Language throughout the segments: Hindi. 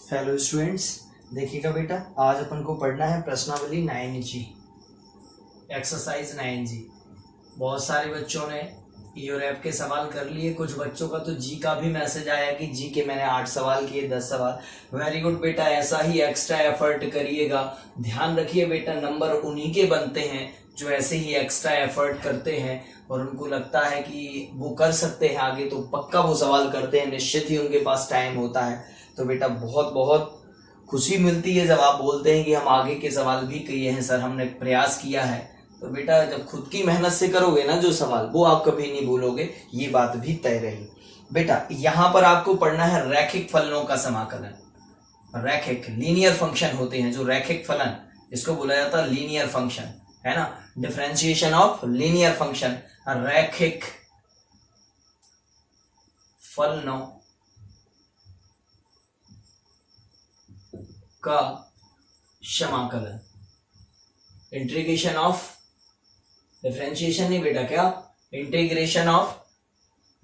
हेलो स्टूडेंट्स, देखिएगा बेटा, आज अपन को पढ़ना है प्रश्नावली 9G, एक्सरसाइज 9G। बहुत सारे बच्चों ने ईओ रैप के सवाल कर लिए, कुछ बच्चों का तो जी का भी मैसेज आया कि जी के मैंने 8 सवाल किए, 10 सवाल। वेरी गुड बेटा, ऐसा ही एक्स्ट्रा एफर्ट करिएगा। ध्यान रखिए बेटा, नंबर उन्हीं के बनते हैं जो ऐसे ही एक्स्ट्रा एफर्ट करते हैं और उनको लगता है कि वो कर सकते हैं आगे, तो पक्का वो सवाल करते हैं, निश्चित ही उनके पास टाइम होता है। तो बेटा बहुत बहुत खुशी मिलती है जब आप बोलते हैं कि हम आगे के सवाल भी किए हैं सर, हमने प्रयास किया है। तो बेटा जब खुद की मेहनत से करोगे ना जो सवाल, वो आप कभी नहीं भूलोगे, ये बात भी तय रही। बेटा यहां पर आपको पढ़ना है रैखिक फलनों का समाकलन। रैखिक लीनियर फंक्शन होते हैं जो रैखिक फलन, इसको बोला जाता है लीनियर फंक्शन, है ना। डिफरेंशिएशन ऑफ लीनियर फंक्शन, रैखिक फलनों का समाकलन। इंटीग्रेशन ऑफ, डिफरेंशिएशन नहीं बेटा, क्या integration of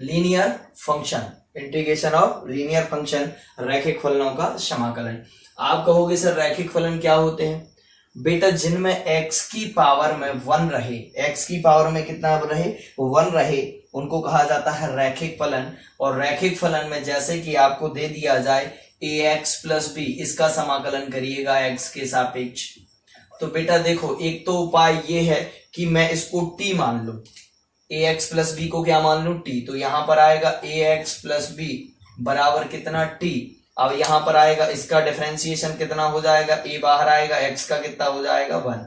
linear function, integration of linear function, रैखिक फलनों का समाकलन। आप कहोगे सर रैखिक फलन क्या होते हैं? बेटा जिनमें x की पावर में 1 रहे, x की पावर में कितना रहे? 1 रहे, उनको कहा जाता है रैखिक फलन। और रैखिक फलन में जैसे कि आपको दे दिया जाए ax प्लस बी, इसका समाकलन करिएगा x के सापेक्ष। तो बेटा देखो, एक तो उपाय ये है कि मैं इसको t मान लूं, ax प्लस बी को क्या मान लूं? t। तो यहां पर आएगा ax प्लस बी बराबर कितना? t। अब यहां पर आएगा इसका डिफरेंशिएशन कितना हो जाएगा? a बाहर आएगा, x का कितना हो जाएगा? 1।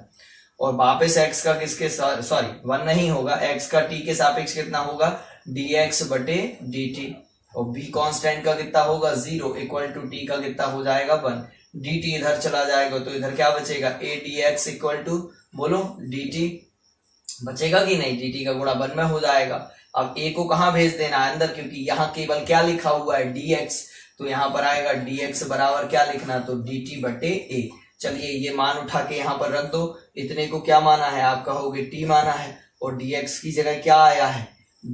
और वापस x का किसके, सॉरी 1 नहीं होगा, x का t के सापेक्ष कितना होगा? dx बटे dt। और b कांस्टेंट का कितना होगा? 0 इक्वल टू t का कितना हो जाएगा? 1। dt इधर चला जाएगा तो इधर क्या बचेगा? a dx इक्वल टू, बोलो dt बचेगा कि नहीं? dt का गुणा 1 में हो जाएगा। अब a को कहां भेज देना है? अंदर, क्योंकि यहाँ केवल क्या लिखा हुआ है? dx। तो यहाँ पर आएगा dx बराबर क्या लिखना? तो dt बटे a। चलिए ये मान उठा के यहाँ पर रख दो। इतने को क्या माना है? आप कहोगे t माना है, और dx की जगह क्या आया है?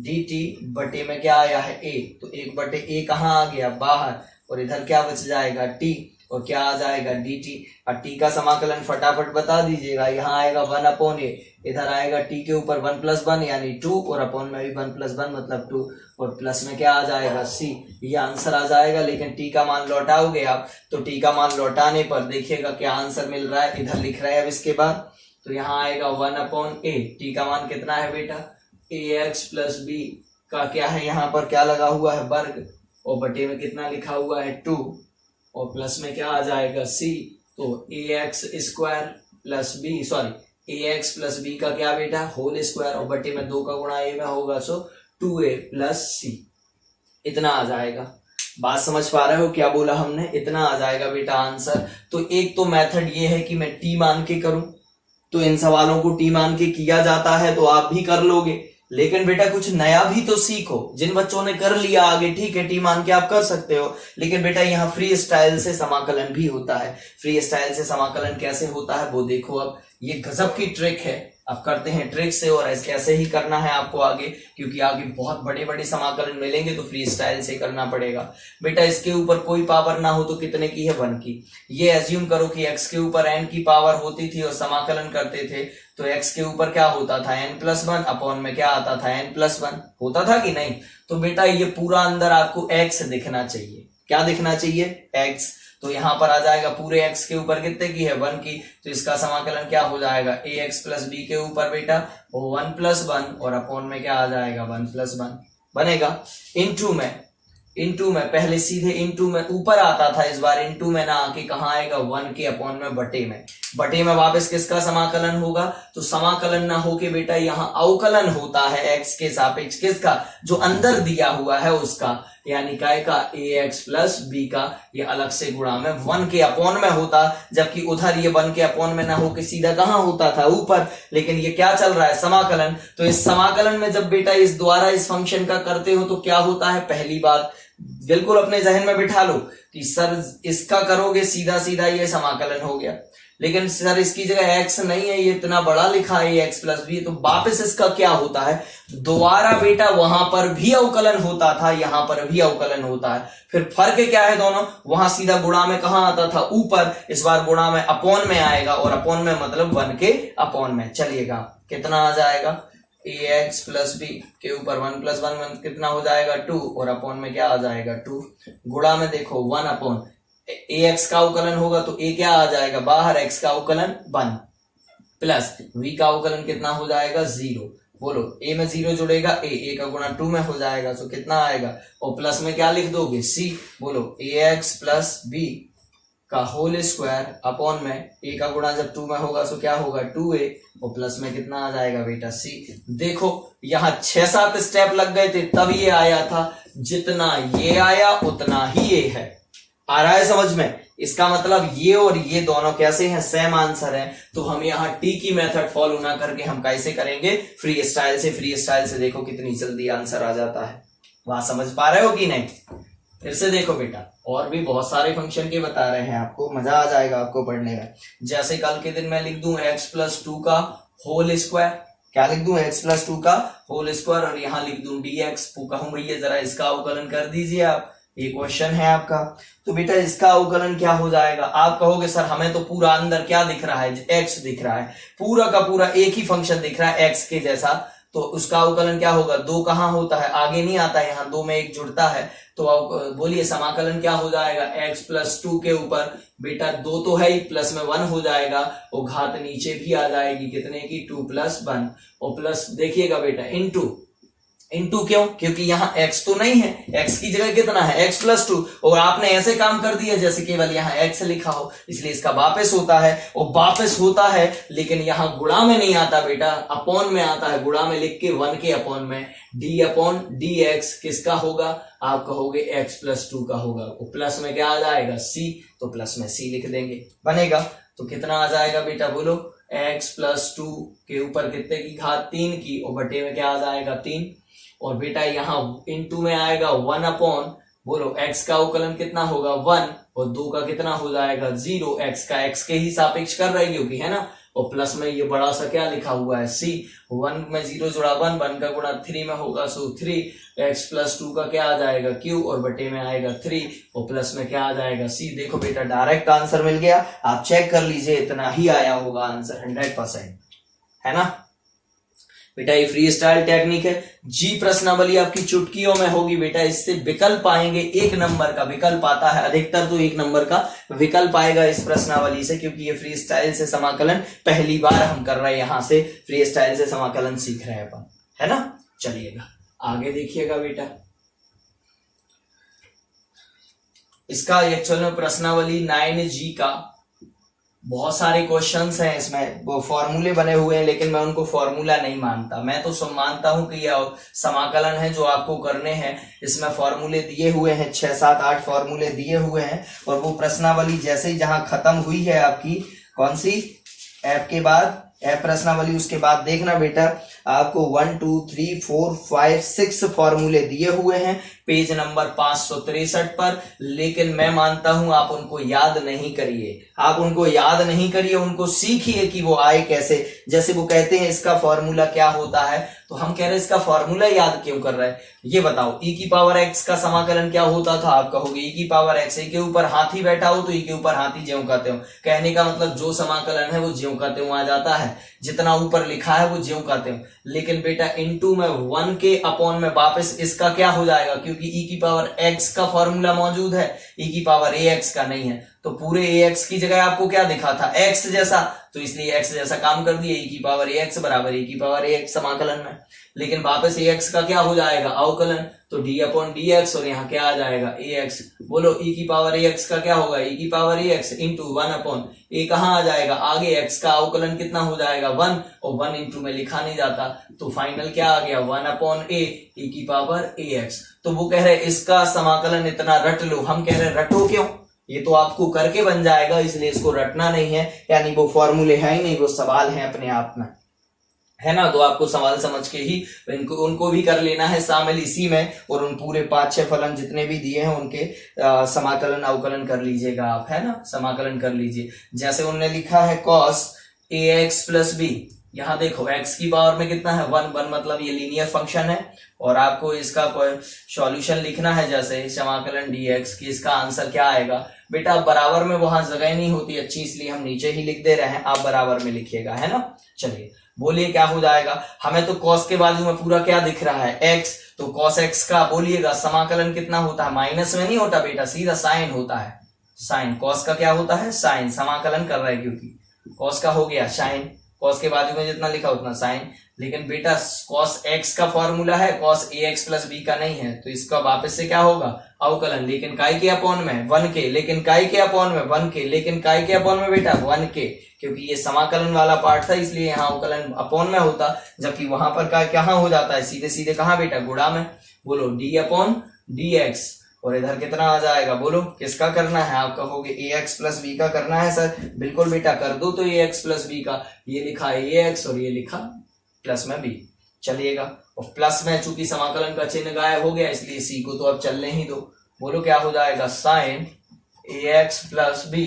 dt बटे में क्या आया है? a। तो 1 बटे a कहाँ आ गया? बाहर। और इधर क्या बच जाएगा? t, और क्या आ जाएगा? dt। और t का समाकलन फटाफट बता दीजिएगा। यहाँ आएगा 1 अपॉन a, इधर आएगा t के ऊपर 1 प्लस 1 यानी 2, और अपॉन में भी 1 प्लस 1 मतलब 2, और प्लस में क्या आ जाएगा? c। ये आंसर आ जाएगा। लेकिन t का मान लौटाओगे आप, तो t का मान लौटाने पर देखिएगा क्या आंसर मिल रहा है, इधर लिख रहे हैं अब इसके बाद। तो यहाँ आएगा 1 अपॉन a, t का मान कितना है बेटा? ax प्लस b का क्या है, यहाँ पर क्या लगा हुआ है? वर्ग, और बटे में कितना लिखा हुआ है? 2, और प्लस में क्या आ जाएगा? c। तो ax square plus b, sorry ax plus b का क्या बेटा? होल स्क्वायर, और बटे में 2 का गुणा a में होगा, सो 2a प्लस c। इतना आ जाएगा। बात समझ पा रहे हो क्या बोला हमने? इतना आ जाएगा बेटा आंसर। तो एक तो मेथड ये है कि मैं t मान के करूं, तो इन सवालों को t मान के किया जाता है, तो आप भी कर लोगे। लेकिन बेटा कुछ नया भी तो सीखो। जिन बच्चों ने कर लिया आगे, ठीक है, टी मान के आप कर सकते हो, लेकिन बेटा यहाँ फ्री स्टाइल से समाकलन भी होता है। फ्री स्टाइल से समाकलन कैसे होता है वो देखो। अब ये गजब की ट्रिक है, अब करते हैं ट्रिक से, और कैसे ही करना है आपको आगे, क्योंकि आगे बहुत बड़े बड़े समाकलन मिलेंगे, तो फ्री स्टाइल से करना पड़ेगा। बेटा इसके ऊपर कोई पावर ना हो तो कितने की है? 1 की। ये एज्यूम करो कि x के ऊपर n की पावर होती थी और समाकलन करते थे, तो x के ऊपर क्या होता था? n प्लस 1, अपॉन में क्या आता था? n प्लस 1 होता था कि नहीं? तो बेटा ये पूरा अंदर आपको x दिखना चाहिए। क्या दिखना चाहिए? x। तो यहाँ पर आ जाएगा पूरे x के ऊपर कितने की है? 1 की। तो इसका समाकलन क्या हो जाएगा? ax प्लस b के ऊपर बेटा 1 प्लस 1, और अपॉन में क्या आ जाएगा? 1 प्लस 1 बनेगा। इनटू में पहले सीधे इनटू में ऊपर आता था, इस बार इनटू में ना आके कहाँ आएगा? 1 के अपॉन में बटे में। बटे में वापस किसका समाकलन होगा? तो समाकलन ना होके बेटा यहाँ अवकलन होता है x के सापेक्ष, किसका? जो अंदर दिया हुआ है उसका, यानी काय का? ax प्लस b का। ये अलग से गुणा में 1 के अपॉन में होता, जबकि उधर ये 1 के अपॉन में ना होके सीधा कहाँ होता था? ऊपर। लेकिन ये क्या चल रहा है? समाकलन। तो इस समाकलन में जब बेटा इस द्वारा इस फंक्शन का करते हो तो क्या होता है? पहली बात बिल्कुल अपने जहन में बिठा लो कि सर इसका करोगे सीधा सीधा ये समाकलन हो गया, लेकिन सर इसकी जगह x नहीं है, ये इतना बड़ा लिखा है x प्लस बी, तो वापस इसका क्या होता है, दोबारा बेटा वहां पर भी अवकलन होता था, यहां पर भी अवकलन होता है। फिर फर्क क्या है दोनों, वहां सीधा गुणा में कहां आता था, ऊपर, इस बार गुणा में अपॉन में आएगा, और अपॉन में मतलब 1 के अपॉन में। चलिएगा कितना आ जाएगा, ax प्लस बी के ऊपर 1 प्लस 1 कितना हो जाएगा 2, और अपॉन में क्या आ जाएगा 2, गुणा में देखो 1 अपॉन ax का अवकलन होगा तो a क्या आ जाएगा बाहर, x का अवकलन 1 प्लस v का अवकलन कितना हो जाएगा 0। बोलो a में 0 जुड़ेगा a का गुणा 2 में हो जाएगा, तो कितना आएगा, और प्लस में क्या लिख दोगे c। बोलो ax प्लस b का होल स्क्वायर अपॉन में a का गुणा जब 2 में होगा तो क्या होगा 2a, और प्लस में कितना आ जाएगा बेटा c। देखो यहाँ 6-7 स्टेप लग गए थे तब ये आया था, जितना ये आया उतना ही ये है। आ रहा है समझ में, इसका मतलब ये और ये दोनों कैसे हैं, सेम आंसर है। तो हम यहाँ टी की मेथड फॉलो ना करके हम कैसे करेंगे, फ्री स्टाइल से। फ्री स्टाइल से देखो कितनी जल्दी आंसर आ जाता है। वहां समझ पा रहे हो कि नहीं, फिर से देखो बेटा, और भी बहुत सारे फंक्शन के बता रहे हैं आपको, मजा आ जाएगा आपको पढ़ने में। जैसे कल के दिन मैं लिख दूं x प्लस 2 का होल स्क्वायर, क्या लिख दूं, x प्लस 2 का होल स्क्वायर, और यहाँ लिख दूं dx। कहूं भैया जरा इसका अवकलन कर दीजिए आप, ये क्वेश्चन है आपका। तो बेटा इसका अवकलन क्या हो जाएगा, आप कहोगे सर हमें तो पूरा अंदर क्या दिख रहा है, x दिख रहा है, पूरा का पूरा एक ही फंक्शन दिख रहा है x के जैसा, तो उसका अवकलन क्या होगा, 2 कहां होता है, आगे नहीं आता है, यहाँ 2 में 1 जुड़ता है, तो बोलिए समाकलन क्या हो जाएगा, x प्लस 2 के ऊपर बेटा 2 तो है ही, प्लस में 1 हो जाएगा, और घात नीचे भी आ जाएगी कितने की 2 प्लस 1, और प्लस देखिएगा बेटा इंटू क्यों, क्योंकि यहाँ x तो नहीं है, x की जगह कितना है x प्लस 2, और आपने ऐसे काम कर दिया जैसे केवल यहाँ x लिखा हो, इसलिए इसका वापस होता है, और वापस होता है लेकिन यहाँ गुणा में नहीं आता बेटा, अपॉन में आता है। गुणा में लिख के 1 के अपॉन में d अपॉन dx किसका होगा, आप कहोगे x प्लस 2 का होगा, और प्लस में क्या आ जाएगा c, तो प्लस में c लिख देंगे, बनेगा। तो कितना आ जाएगा बेटा, बोलो x प्लस 2 के ऊपर कितने की घात 3 की, और बटे में क्या आ जाएगा 3, और बेटा यहाँ इनटू में आएगा 1 अपॉन, बोलो x का अवकलन कितना होगा 1, और 2 का कितना हो जाएगा 0, x का x के ही सापेक्ष कर रही होगी है ना, और प्लस में ये बड़ा सा क्या लिखा हुआ है c, 1 में 0 जुड़ा 1, 1 का गुणा 3 में होगा सो 3, x प्लस 2 का क्या आ जाएगा q, और बटे में आएगा 3, और प्लस में क्या आ जाएगा c। देखो बेटा डायरेक्ट आंसर मिल गया, आप चेक कर लीजिए, इतना ही आया होगा आंसर 100%, है ना बेटा। ये फ्री स्टाइल टेक्निक है। जी प्रश्नावली आपकी चुटकियों में होगी बेटा, इससे विकल्प आएंगे, 1 नंबर का विकल्प आता है, अधिकतर तो 1 नंबर का विकल्प आएगा इस प्रश्नावली से, क्योंकि ये फ्री स्टाइल से समाकलन पहली बार हम कर रहे हैं, यहां से फ्री स्टाइल से समाकलन सीख रहे हैं अपन, है ना। चलिएगा आगे देखिएगा बेटा, इसका एक्चुअल में प्रश्नावली 9G का बहुत सारे क्वेश्चंस हैं, इसमें वो फॉर्मूले बने हुए हैं, लेकिन मैं उनको फॉर्मूला नहीं मानता, मैं तो मानता हूं कि यह समाकलन है जो आपको करने हैं, इसमें फॉर्मूले दिए हुए हैं, 6, 7, 8 फॉर्मूले दिए हुए हैं, और वो प्रश्नावली जैसे ही जहां खत्म हुई है आपकी कौन सी ऐप के बाद, ऐप प्रश्नावली, उसके बाद देखना बेटा आपको 1, 2, 3, 4, 5, 6 फॉर्मूले दिए हुए हैं पेज नंबर 563 पर, लेकिन मैं मानता हूं आप उनको याद नहीं करिए, आप उनको याद नहीं करिए, उनको सीखिए कि वो आए कैसे। जैसे वो कहते हैं इसका फॉर्मूला क्या होता है, तो हम कह रहे हैं इसका फॉर्मूला याद क्यों कर रहे हैं, ये बताओ। e की पावर x का समाकलन क्या होता था, आप कहोगे e की पावर x, e के ऊपर हाथी बैठा हो तो e के ऊपर हाथी ज्यों कहते हो, कहने का मतलब जो समाकलन है वो ज्यों कहते हो आ जाता है, जितना ऊपर लिखा है वो ज्यों कहते हो। लेकिन बेटा इनटू में 1 के अपॉन में वापस इसका क्या हो जाएगा, क्योंकि e की पावर x का फॉर्मूला मौजूद है, e की पावर ax का नहीं है, तो पूरे ax की जगह आपको क्या दिखा था x जैसा, तो इसलिए x जैसा काम कर दिया, e की पावर ax बराबर e की पावर ax समाकलन में। लेकिन वापस ax का क्या हो जाएगा अवकलन, तो d अपॉन dx, और यहाँ क्या आ जाएगा ax। बोलो e की पावर ax का क्या होगा, e की power ax into 1 upon a कहाँ आ जाएगा आगे, x का अवकलन कितना हो जाएगा 1, और 1 इंटू में लिखा नहीं जाता, तो फाइनल क्या आ गया 1 अपॉन a, e की पावर ax। तो वो कह रहे इसका समाकलन इतना रट लो, हम कह रहे रटो क्यों, ये तो आपको करके बन जाएगा, इसलिए इसको रटना नहीं है, यानी वो फॉर्मूले है ही नहीं, वो सवाल है अपने आप में, है ना। तो आपको सवाल समझ के ही उनको भी कर लेना है शामिल इसी में, और उन पूरे 5-6 फलन जितने भी दिए हैं उनके समाकलन अवकलन कर लीजिएगा आप, है ना, समाकलन कर लीजिए। जैसे उन्होंने लिखा है cos ax प्लस बी, यहाँ देखो x की पावर में कितना है 1 मतलब ये लीनियर फंक्शन है, और आपको इसका कोई सॉल्यूशन लिखना है जैसे समाकलन dx की, इसका आंसर क्या आएगा बेटा। बराबर में वहां जगह नहीं होती अच्छी, इसलिए हम नीचे ही लिख दे रहे हैं, आप बराबर में लिखिएगा, है ना। चलिए बोलिए क्या हो जाएगा। हमें तो cos के बाजू में पूरा क्या दिख रहा है x, तो cos x का बोलिएगा समाकलन कितना होता है, माइनस में नहीं होता बेटा, सीधा साइन होता है, साइन। cos का क्या होता है साइन, समाकलन कर रहा है क्योंकि cos का हो गया साइन, cos के बाजू में जितना लिखा उतना साइन। लेकिन बेटा cos x का फॉर्मूला है, cos ax प्लस b का नहीं है, तो इसका वापस से क्या होगा अवकलन, लेकिन काय के अपॉन में 1 के, लेकिन काय के अपॉन में 1 के, लेकिन काय के अपॉन में बेटा 1 के, क्योंकि ये समाकलन वाला पार्ट था इसलिए यहाँ अवकलन अपॉन में होता, जबकि वहां पर काय कहाँ हो जाता है सीधे सीधे कहाँ बेटा गुणा में। बोलो d अपॉन dx, और इधर कितना आ जाएगा बोलो, किसका करना है, आप कहोगे ax प्लस b का करना है सर, बिल्कुल बेटा कर दो। तो ax प्लस b का, ये लिखा ax और ये लिखा प्लस में b, चलिएगा। और प्लस में चूंकि समाकलन का चिन्ह गायब हो गया इसलिए c को तो अब चलने ही दो। बोलो क्या हो जाएगा sine ax plus b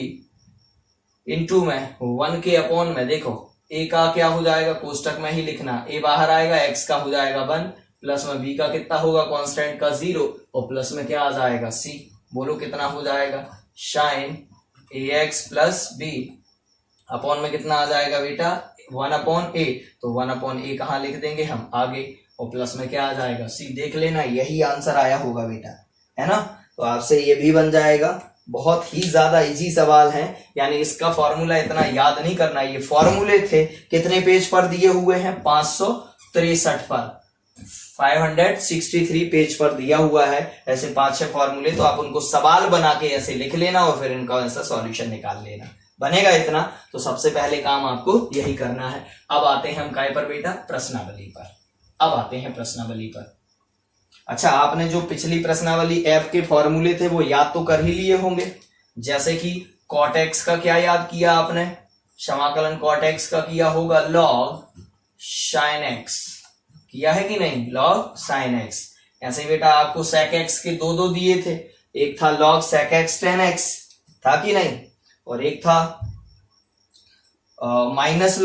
into में 1 के अपॉन में, देखो a का क्या हो जाएगा कोष्टक में ही लिखना, a बाहर आएगा, x का हो जाएगा 1, प्लस में b का कितना होगा कांस्टेंट का 0, और प्लस में क्या आ जाएगा c। बोलो कितना हो जाएगा sine ax plus b upon में कितना आ जाएगा बेटा 1 अपॉन a, तो 1 अपॉन a कहाँ लिख देंगे हम आगे, और प्लस में क्या आ जाएगा c। देख लेना यही आंसर आया होगा बेटा, है ना। तो आपसे ये भी बन जाएगा। बहुत ही ज्यादा इजी सवाल है, यानी इसका फॉर्मूला इतना याद नहीं करना। ये फॉर्मूले थे कितने पेज पर दिए हुए हैं 563 पर, 563 पेज पर दिया हुआ है ऐसे 5-6 फॉर्मूले। तो आप उनको सवाल बना के ऐसे लिख लेना और फिर इनका ऐसा सॉल्यूशन निकाल लेना, बनेगा इतना। तो सबसे पहले काम आपको यही करना है। अब आते हैं हम काय पर बेटा प्रश्नावली पर, अब आते हैं प्रश्नावली पर। अच्छा, आपने जो पिछली प्रश्नावली f के फॉर्मूले थे वो याद तो कर ही लिए होंगे, जैसे कि cot x का क्या याद किया आपने, समाकलन cot x का किया होगा log sin x, किया है कि नहीं, log sin x। ऐसे बेटा आपको sec x के दो दिए थे, एक था log sec x tan x, था कि नहीं, और एक था माइनस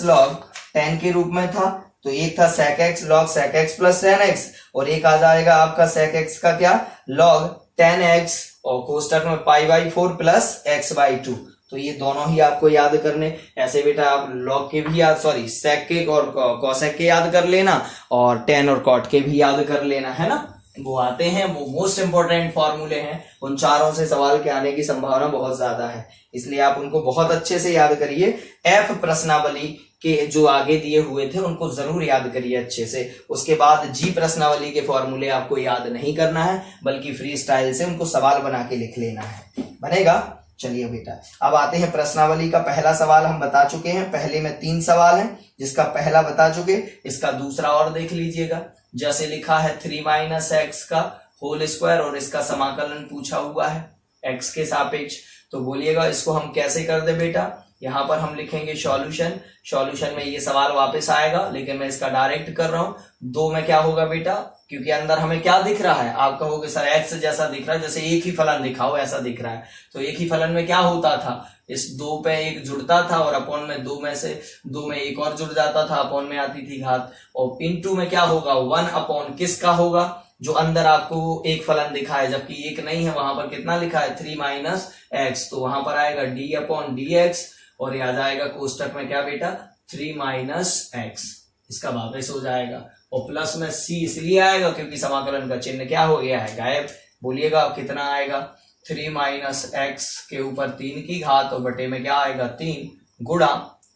लॉग tan के रूप में था। तो एक था sec x log sec x plus tan x, और एक आ जाएगा आपका sec x का क्या log tan x, और कोष्टक में π/4 प्लस x/2। तो ये दोनों ही आपको याद करने। ऐसे बेटा आप log के भी याद, सॉरी sec के और cosec के याद कर लेना, और tan और cot के भी याद कर लेना, है ना। वो आते हैं, वो मोस्ट इंपोर्टेंट फॉर्मूले हैं, उन चारों से सवाल के आने की संभावना बहुत ज्यादा है, इसलिए आप उनको बहुत अच्छे से याद करिए। एफ प्रश्नावली के जो आगे दिए हुए थे उनको जरूर याद करिए अच्छे से। उसके बाद जी प्रश्नावली के फॉर्मूले आपको याद नहीं करना है, बल्कि फ्री स्टाइल से उनको सवाल बना के लिख लेना है, बनेगा। चलिए बेटा, अब आते हैं प्रश्नावली का पहला सवाल हम बता चुके हैं, पहले में 3 सवाल हैं, जिसका पहला बता चुके, इसका दूसरा और देख लीजिएगा। जैसे लिखा है 3 - x का होल स्क्वायर, और इसका समाकलन पूछा हुआ है x के सापेक्ष। तो बोलिएगा इसको हम कैसे कर दे बेटा, यहाँ पर हम लिखेंगे सॉल्यूशन में ये सवाल वापस आएगा, लेकिन मैं इसका डायरेक्ट कर रहा हूँ। 2 में क्या होगा बेटा, क्योंकि अंदर हमें क्या दिख रहा है, आप कहोगे सर x जैसा दिख रहा है, जैसे एक ही फलन दिखाओ ऐसा दिख रहा है। तो एक ही फलन में क्या होता था, इस 2 पे 1 जुड़ता था, और अपॉन में 2 में से 2 में 1 और जुड़ जाता था, अपॉन में आती थी घात, और इनटू में क्या होगा 1 अपॉन किसका होगा, जो अंदर आपको एक फलन दिखा है, जबकि एक नहीं है, वहां पर कितना लिखा है 3 - x, तो वहां पर आएगा d अपॉन dx, और ये आ जाएगा कोष्टक में क्या बेटा 3 - x, इसका वापस हो जाएगा, और प्लस में c इसलिए आएगा क्योंकि समाकलन का चिन्ह क्या हो गया है गायब। बोलिएगा अब कितना आएगा 3 - x के ऊपर 3 की घात, और बटे में क्या आएगा 3 गुणा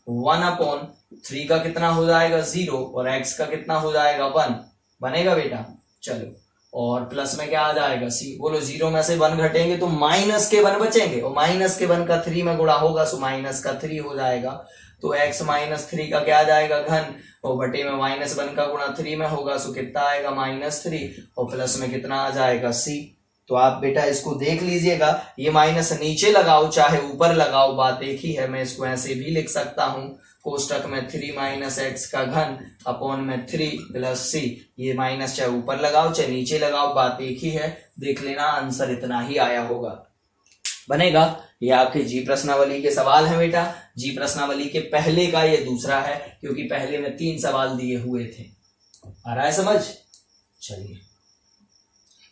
1 अपॉन 3 का कितना हो जाएगा 0, और x का कितना हो जाएगा 1, बनेगा बेटा। चलो, और प्लस में क्या आ जाएगा c। बोलो 0 में से 1 घटेंगे तो माइनस के 1 बचेंगे, और माइनस के 1 का 3 में गुणा होगा, सो माइनस का 3 हो जाएगा। तो x - 3 का क्या आ जाएगा घन, और बटे में -1 का गुणा 3 में होगा, सो कितना आएगा -3, और प्लस में कितना आ जाएगा c। तो आप बेटा इसको देख लीजिएगा, ये माइनस नीचे लगाओ चाहे ऊपर लगाओ, बात एक ही है, मैं इसको ऐसे भी लिख सकता हूं। कोष्टक में 3 माइनस एक्स का घन अपॉन में 3 प्लस सी, ये माइनस चाहे ऊपर लगाओ चाहे नीचे लगाओ, बात एक ही है। देख लेना आंसर इतना ही आया होगा, बनेगा। ये आपके जी प्रश्नावली के सवाल हैं बेटा। जी प्रश्नावली के पहले का ये दूसरा है, क्योंकि पहले में 3 सवाल दिए हुए थे। आ रहा है समझ? चलिए,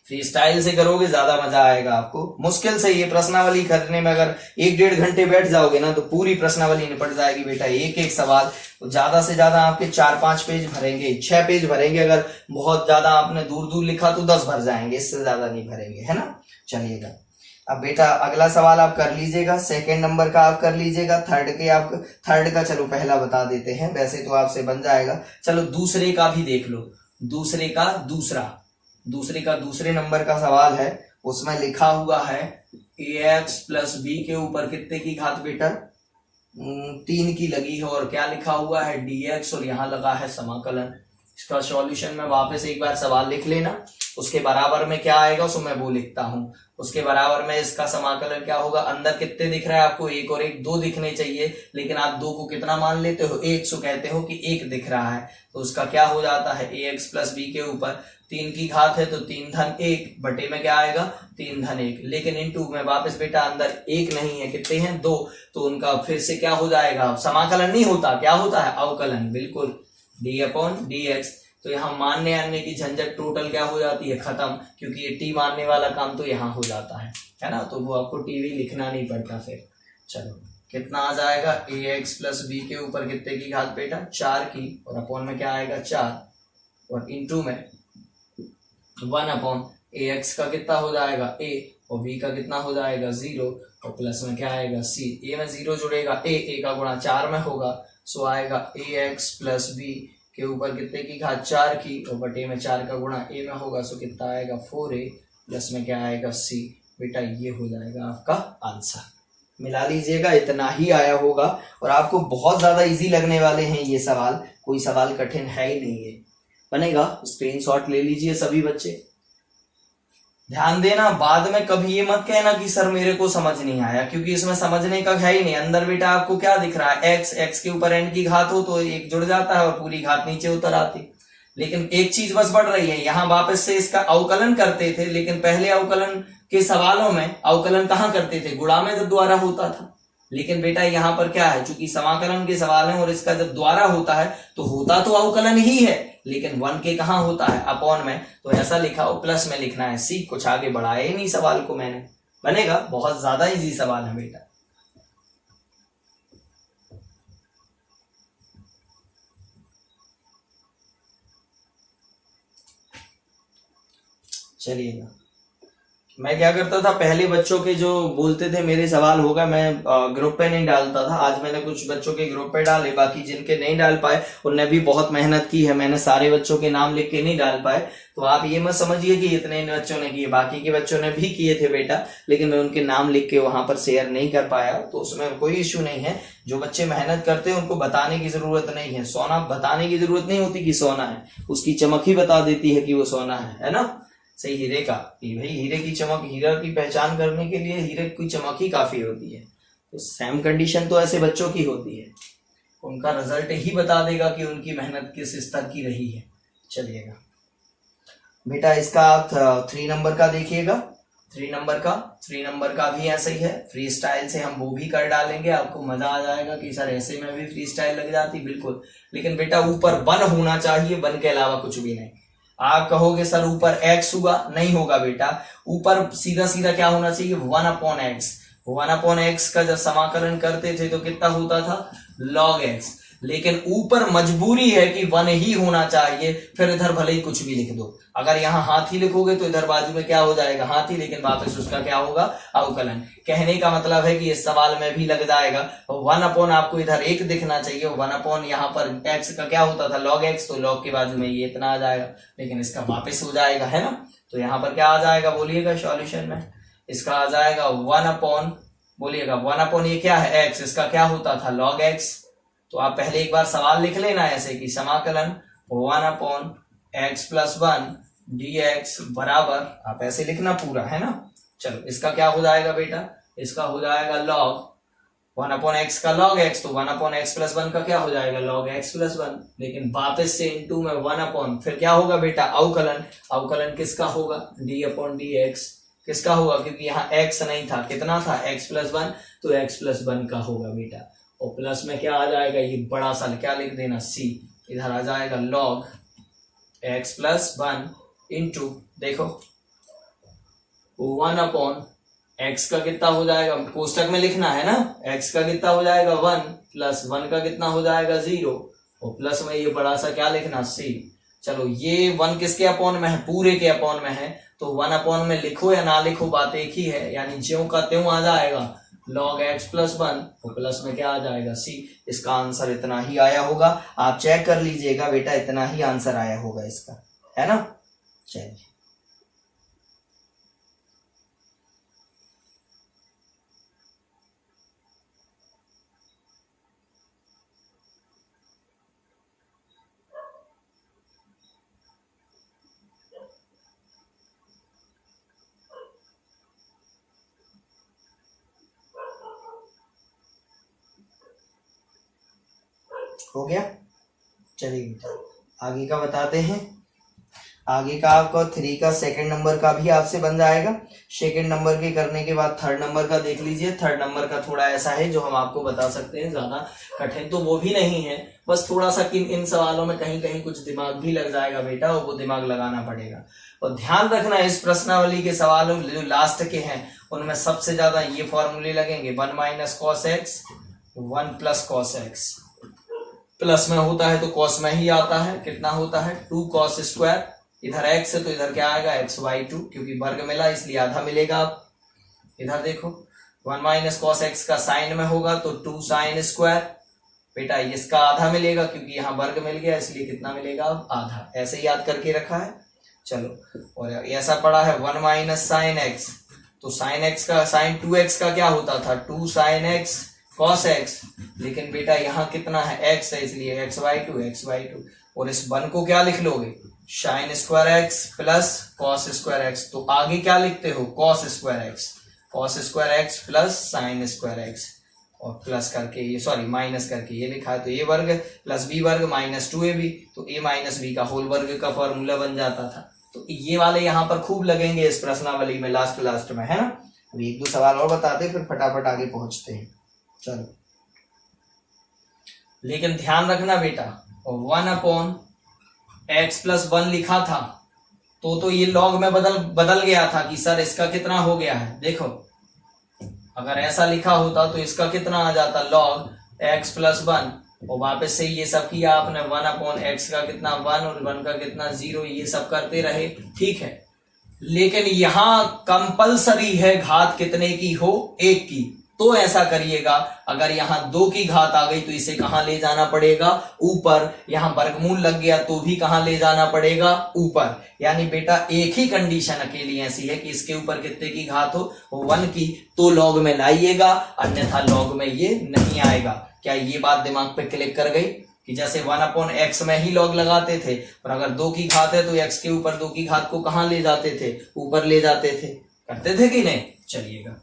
फ्री स्टाइल से करोगे ज्यादा मजा आएगा आपको। मुश्किल से ये प्रश्नावली करने में अगर 1-1.5 घंटे बैठ जाओगे ना तो पूरी प्रश्नावली निपट जाएगी बेटा। एक एक सवाल तो ज्यादा से ज्यादा आपके 4-5 पेज भरेंगे, 6 पेज भरेंगे। अगर बहुत ज्यादा आपने दूर दूर लिखा तो 10 भर जाएंगे, इससे ज्यादा नहीं भरेंगे, है ना। चलिएगा, अब बेटा अगला सवाल आप कर लीजिएगा, 2nd नंबर का आप कर लीजिएगा। थर्ड का चलो पहला बता देते हैं, वैसे तो आपसे बन जाएगा। चलो दूसरे का भी देख लो। दूसरे का दूसरे नंबर का सवाल है, उसमें लिखा हुआ है ax प्लस बी के ऊपर कितने की घात बेटा? 3 की लगी है, और क्या लिखा हुआ है? dx, और यहाँ लगा है समाकलन। इसका सॉल्यूशन में वापस एक बार सवाल लिख लेना, उसके बराबर में क्या आएगा सो मैं वो लिखता हूँ। उसके बराबर में इसका समाकलन क्या होगा? अंदर कितने दिख रहा है आपको? 1 और 1 2 दिखने चाहिए, लेकिन आप 2 को कितना मान लेते हो? 1, सो कहते हो कि 1 दिख रहा है, तो उसका क्या हो जाता है? ax प्लस बी के ऊपर 3 की घात है तो 3 धन 1 बटे में क्या आएगा? 3 धन 1, लेकिन इनटू में वापस बेटा अंदर 1 नहीं है, कितने हैं? 2, तो उनका फिर से क्या हो जाएगा? समाकलन नहीं होता, क्या होता है? अवकलन, बिल्कुल, d अपॉन dx। तो यहाँ मानने आने की झंझट टोटल क्या हो जाती है? खत्म, क्योंकि ये टी मानने वाला काम तो यहाँ हो जाता है ना, तो वो आपको टीवी लिखना नहीं पड़ता फिर। चलो, कितना आ जाएगा? ax प्लस बी के ऊपर कितने की घात बेटा? 4 की, और अपॉन में क्या आएगा? 4, और इनटू में 1 अपॉन ax का कितना हो जाएगा? a, और b का कितना हो जाएगा? 0, और प्लस में क्या आएगा? c, a में 0 जुड़ेगा, a का गुणा 4 में होगा, सो आएगा ax प्लस b के ऊपर कितने की घात? 4 की, और बटे में 4 का गुणा a में होगा, सो कितना आएगा? 4a, प्लस में क्या आएगा? c। बेटा ये हो जाएगा आपका आंसर, मिला लीजिएगा, इतना ही आया होगा। और आपको बहुत ज्यादा इजी लगने वाले हैं ये सवाल, कोई सवाल कठिन है ही नहीं है। बनेगा, स्क्रीनशॉट ले लीजिए सभी बच्चे। ध्यान देना, बाद में कभी ये मत कहना कि सर मेरे को समझ नहीं आया, क्योंकि इसमें समझने का है ही नहीं। अंदर बेटा आपको क्या दिख रहा है? x के ऊपर n की घात हो तो 1 जुड़ जाता है और पूरी घात नीचे उतर आती। लेकिन एक चीज बस बढ़ रही है, यहाँ वापस से इसका अवकलन करते थे, लेकिन पहले अवकलन के सवालों में अवकलन कहाँ करते थे? गुणा में जब द्वारा होता था। लेकिन बेटा यहाँ पर क्या है, चूंकि समाकलन के सवाल हैं और इसका जब द्वारा होता है तो होता तो अवकलन ही है, लेकिन 1 के कहाँ होता है? अपॉन में, तो ऐसा लिखा हो, प्लस में लिखना है। सी, कुछ आगे बढ़ाया ही नहीं सवाल को मैंने। बनेगा, बहुत ज्यादा इजी सवाल है बेटा। चलिएगा, मैं क्या करता था, पहले बच्चों के जो बोलते थे मेरे सवाल होगा, मैं ग्रुप पे नहीं डालता था। आज मैंने कुछ बच्चों के ग्रुप पे डाले, बाकी जिनके नहीं डाल पाए उनने भी बहुत मेहनत की है। मैंने सारे बच्चों के नाम लिख के नहीं डाल पाए, तो आप ये मत समझिए कि इतने इन बच्चों ने किए, बाकी के बच्चों ने भी किए थे बेटा, लेकिन मैं उनके नाम लिख के वहां पर शेयर नहीं कर पाया, तो उसमें कोई इश्यू नहीं है। जो बच्चे मेहनत करते हैं उनको बताने की जरूरत नहीं है। सोना बताने की जरूरत नहीं होती कि सोना है, उसकी चमक ही बता देती है कि वो सोना है ना। सही, हीरे का भाई, हीरे की चमक, हीरा की पहचान करने के लिए हीरे की चमक ही काफी होती है। तो सेम कंडीशन तो ऐसे बच्चों की होती है, उनका रिजल्ट ही बता देगा कि उनकी मेहनत किस स्तर की रही है। चलिएगा बेटा, इसका 3 नंबर का देखिएगा। 3 नंबर का भी ऐसे ही है, फ्री स्टाइल से हम वो भी कर डालेंगे। आपको मजा आ जाएगा कि सर ऐसे में भी फ्री स्टाइल लग जाती, बिल्कुल। लेकिन बेटा ऊपर 1 होना चाहिए, 1 के अलावा कुछ भी नहीं। आप कहोगे सर ऊपर x होगा, नहीं होगा बेटा, ऊपर सीधा सीधा क्या होना चाहिए? 1 अपॉन एक्स। 1 अपॉन एक्स का जब समाकलन करते थे तो कितना होता था? log x। लेकिन ऊपर मजबूरी है कि 1 ही होना चाहिए, फिर इधर भले ही कुछ भी लिख दो। अगर यहाँ हाथी लिखोगे तो इधर बाजू में क्या हो जाएगा? हाथी, लेकिन वापस उसका क्या होगा? अवकलन। कहने का मतलब है कि इस सवाल में भी लग जाएगा। 1 अपॉन आपको इधर 1 दिखना चाहिए, 1 अपॉन यहाँ पर x का क्या होता था? log x, तो log के बाजू में ये इतना आ जाएगा, लेकिन इसका वापस हो जाएगा, है ना। तो यहाँ पर क्या आ जाएगा बोलिएगा सॉल्यूशन में? इसका आ जाएगा 1 अपॉन, बोलिएगा 1 अपॉन ये क्या है? x, इसका क्या होता था? log x। तो आप पहले एक बार सवाल लिख लेना ऐसे कि समाकलन 1 अपॉन एक्स प्लस 1 dx बराबर, आप ऐसे लिखना पूरा, है ना। चलो, इसका क्या हो जाएगा बेटा? इसका हो जाएगा log 1/x का log x, तो 1/x प्लस 1 का क्या हो जाएगा log x प्लस 1। लेकिन वापस से इनटू में 1 फिर क्या होगा बेटा अवकलन, अवकलन किसका होगा d/dx किसका होगा, क्योंकि यहाँ x नहीं था, कितना था x प्लस 1, तो x प्लस 1 का होगा बेटा। और प्लस में क्या आ जाएगा, ये बड़ा सा क्या लिख देना c, इधर आ जाएगा log x प्लस 1 इंटू देखो 1/x का कितना हो जाएगा, कोष्टक में लिखना है ना, x का कितना हो जाएगा 1 प्लस 1 का कितना हो जाएगा 0, और प्लस में ये बड़ा सा क्या लिखना c। चलो ये 1 किसके अपॉन में है, पूरे के अपॉन में है, तो 1 में लिखो या ना लिखो बात एक ही है, यानी ज्यों का त्यों आ जाएगा log x प्लस 1 और प्लस में क्या आ जाएगा c। इसका आंसर इतना ही आया होगा, आप चेक कर लीजिएगा बेटा, इतना ही आंसर आया होगा इसका, है ना। चलिए हो गया। चलिए बेटा आगे का बताते हैं। आगे का आपका 3 का सेकंड नंबर का भी आपसे बन जाएगा। सेकंड नंबर के करने के बाद थर्ड नंबर का देख लीजिए। थर्ड नंबर का थोड़ा ऐसा है जो हम आपको बता सकते हैं, ज्यादा कठिन तो वो भी नहीं है, बस थोड़ा सा इन सवालों में कहीं कहीं कुछ दिमाग भी लग जाएगा बेटा, और वो दिमाग लगाना पड़ेगा। और ध्यान रखना इस प्रश्नावली के सवालों जो लास्ट के हैं उनमें सबसे ज्यादा ये फॉर्मूले लगेंगे, 1 minus cos x 1 plus cos x, plus में होता है तो कॉस में ही आता है, कितना होता है 2 कॉस स्क्वायर, इधर x है तो इधर क्या आएगा x/2, क्योंकि वर्ग मिला इसलिए आधा मिलेगा। आप इधर देखो 1 माइनस कॉस एक्स का साइन में होगा तो 2 साइन स्क्वायर, बेटा इसका आधा मिलेगा क्योंकि यहाँ वर्ग मिल गया इसलिए कितना मिलेगा आधा, ऐसे ही याद करके रखा है। चलो और ऐसा पड़ा है 1 माइनस साइन एक्स, तो साइन एक्स का साइन 2x का क्या होता था 2 साइन एक्स कॉस एक्स, लेकिन बेटा यहाँ कितना है x है इसलिए x/2 और इस 1 को क्या लिख लोगे sine square x plus cos square x, तो आगे क्या लिखते हो cos square x plus sine square x, और प्लस करके ये सॉरी माइनस करके ये लिखा है, तो ए वर्ग प्लस बी वर्ग माइनस 2ab, तो a माइनस बी का होल वर्ग का फॉर्मूला बन जाता था। तो ये वाले यहाँ पर खूब लगेंगे इस प्रश्नावली में लास्ट में, है ना। अभी 1-2 सवाल और बताते फिर फटाफट आगे पहुंचते हैं। चलो लेकिन ध्यान रखना बेटा 1/x प्लस 1 लिखा था तो ये लॉग में बदल गया था कि सर इसका कितना हो गया है, देखो अगर ऐसा लिखा होता तो इसका कितना आ जाता log x प्लस 1, और वापस से ये सब किया आपने 1/x का कितना 1 और 1 का कितना 0, ये सब करते रहे, ठीक है। लेकिन यहां कंपलसरी है घात कितने की हो 1 की, तो ऐसा करिएगा अगर यहाँ 2 की घात आ गई तो इसे कहां ले जाना पड़ेगा ऊपर, यहाँ वर्गमूल लग गया तो भी कहां ले जाना पड़ेगा ऊपर, यानी बेटा एक ही कंडीशन अकेली ऐसी है कि इसके ऊपर कितने की घात हो 1 की, तो लॉग में लाइएगा, अन्यथा लॉग में ये नहीं आएगा। क्या ये बात दिमाग पे क्लिक कर गई कि जैसे 1/x में ही लॉग लगाते थे, और अगर 2 की घात है तो x के ऊपर 2 की घात को कहां ले जाते थे ऊपर ले जाते थे, करते थे कि नहीं। चलिएगा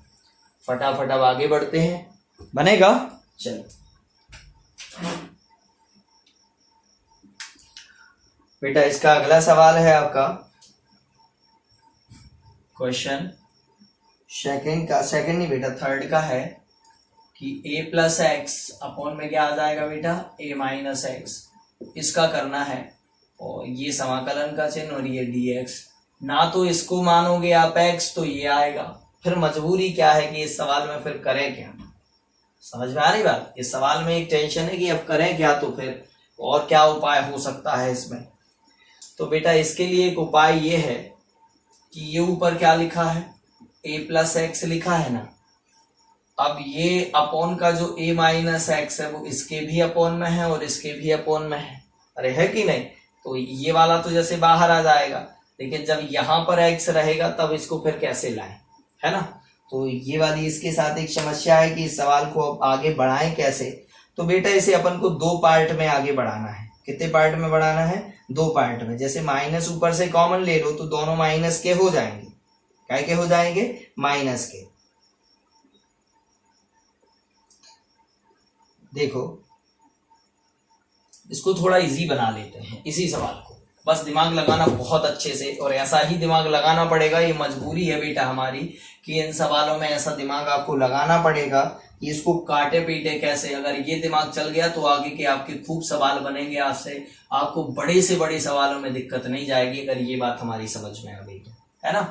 फटाफट अब आगे बढ़ते हैं, बनेगा। चलो बेटा इसका अगला सवाल है आपका क्वेश्चन सेकंड नहीं बेटा थर्ड का है कि a प्लस एक्स अपॉन में क्या आ जाएगा बेटा a माइनस एक्स, इसका करना है, और ये समाकलन का चिन्ह और ये dx, ना तो इसको मानोगे आप x तो ये आएगा, फिर मजबूरी क्या है कि इस सवाल में फिर करें क्या, समझ में आ रही बात। इस सवाल में एक टेंशन है कि अब करें क्या, तो फिर और क्या उपाय हो सकता है इसमें। तो बेटा इसके लिए एक उपाय ये है कि ये ऊपर क्या लिखा है a प्लस एक्स लिखा है ना, अब ये अपॉन का जो a माइनस एक्स है वो इसके भी अपॉन में है और इसके भी अपॉन में है, अरे है कि नहीं। तो ये वाला तो जैसे बाहर आ जाएगा, लेकिन जब यहाँ पर x रहेगा तब इसको फिर कैसे लाएं, है ना। तो ये वाली इसके साथ एक समस्या है कि इस सवाल को अब आगे बढ़ाएं कैसे। तो बेटा इसे अपन को 2 पार्ट में आगे बढ़ाना है। कितने पार्ट में बढ़ाना है 2 पार्ट में। जैसे माइनस ऊपर से कॉमन ले लो तो दोनों माइनस के हो जाएंगे, क्या के हो जाएंगे माइनस के। देखो इसको थोड़ा इजी बना लेते हैं इसी सवाल को, बस दिमाग लगाना बहुत अच्छे से, और ऐसा ही दिमाग लगाना पड़ेगा, ये मजबूरी है बेटा हमारी कि इन सवालों में ऐसा दिमाग आपको लगाना पड़ेगा कि इसको काटे पीटे कैसे। अगर ये दिमाग चल गया तो आगे के आपके खूब सवाल बनेंगे, आपसे आपको बड़े से बड़े सवालों में दिक्कत नहीं जाएगी, अगर ये बात हमारी समझ में आ गई है ना।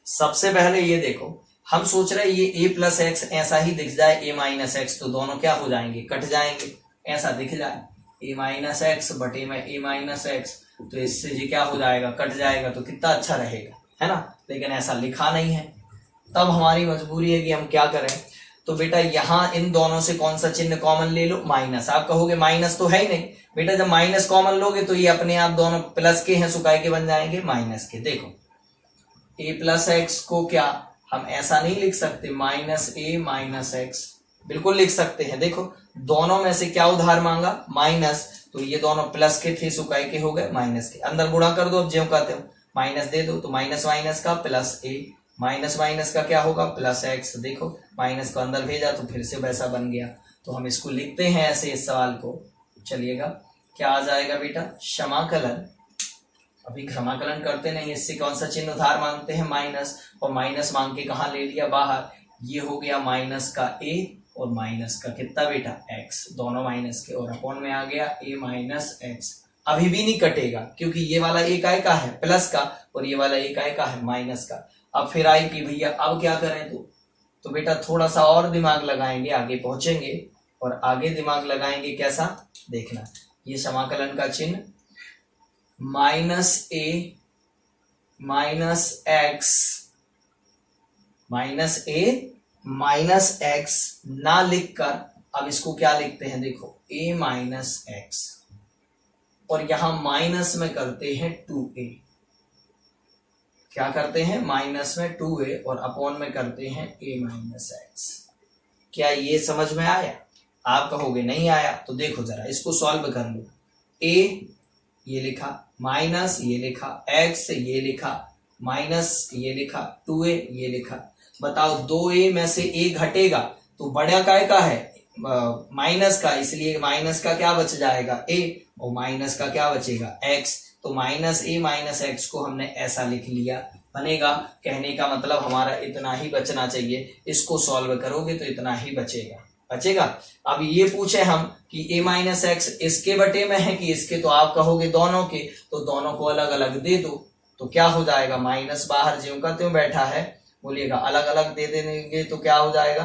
सबसे पहले ये देखो, हम सोच रहे ये a प्लस एक्स ऐसा ही दिख जाए a माइनस एक्स, तो दोनों क्या हो जाएंगे, कट जाएंगे, ऐसा दिख जाए a माइनस एक्स बटे में a माइनस एक्स, तो इससे ये क्या हो जाएगा, कट जाएगा, तो कितना अच्छा रहेगा, है ना। लेकिन ऐसा लिखा नहीं है, तब हमारी मजबूरी है कि हम क्या करें। तो बेटा यहाँ इन दोनों से कौन सा चिन्ह कॉमन ले लो, माइनस। आप कहोगे माइनस तो है ही नहीं, बेटा जब माइनस कॉमन लोगे तो ये अपने आप दोनों प्लस के हैं, सुकाय के बन जाएंगे माइनस के। देखो a प्लस एक्स को क्या हम ऐसा नहीं लिख सकते, माइनस a माइनस एक्स, बिल्कुल लिख सकते हैं। देखो दोनों में से क्या उधार मांगा, माइनस, तो ये दोनों प्लस के थे, सुकाय के हो गए माइनस के। अंदर गुणा कर दो, अब ज्यों कहते हो माइनस दे दो, तो माइनस माइनस का प्लस a, माइनस माइनस का क्या होगा, प्लस एक्स। देखो माइनस को अंदर भेजा तो फिर से वैसा बन गया, तो हम इसको लिखते हैं ऐसे इस सवाल को। चलिएगा क्या आ जाएगा बेटा, समाकलन, अभी समाकलन करते नहीं, इससे कौन सा चिन्ह उधार मांगते हैं, माइनस, और माइनस मांग के कहाँ ले लिया, बाहर। ये हो गया माइनस का a और माइनस का कितना बेटा x, दोनों माइनस के, और अपॉन में आ गया a माइनस एक्स। अभी भी नहीं कटेगा क्योंकि ये वाला एक आय का है प्लस का, और ये वाला एक आय का है माइनस का। अब फिर आई कि भैया अब क्या करें, तो बेटा थोड़ा सा और दिमाग लगाएंगे, आगे पहुंचेंगे, और आगे दिमाग लगाएंगे कैसा, देखना। ये समाकलन का चिन्ह minus a minus x, minus a minus x ना लिखकर अब इसको क्या लिखते हैं, देखो a माइनस एक्स, और यहां माइनस में करते हैं 2a, क्या करते हैं, माइनस में 2a, और अपॉन में करते हैं a माइनस एक्स। क्या ये समझ में आया, आप कहोगे नहीं आया, तो देखो जरा इसको सॉल्व कर लो। a ये लिखा, माइनस ये लिखा, x ये लिखा, माइनस ये लिखा, 2a ये लिखा। बताओ 2a में से a घटेगा तो बड़ा काय का है, माइनस का, इसलिए माइनस का क्या बच जाएगा a, और माइनस का क्या बचेगा x, तो माइनस a माइनस एक्स को हमने ऐसा लिख लिया, बनेगा। कहने का मतलब हमारा इतना ही बचना चाहिए, इसको सॉल्व करोगे तो इतना ही बचेगा। अब ये पूछे हम कि a माइनस एक्स इसके बटे में है कि इसके, तो आप कहोगे दोनों के, तो दोनों को अलग अलग दे दो, तो क्या हो जाएगा, माइनस बाहर ज्यों का त्यों बैठा है, बोलिएगा अलग अलग दे देंगे तो क्या हो जाएगा,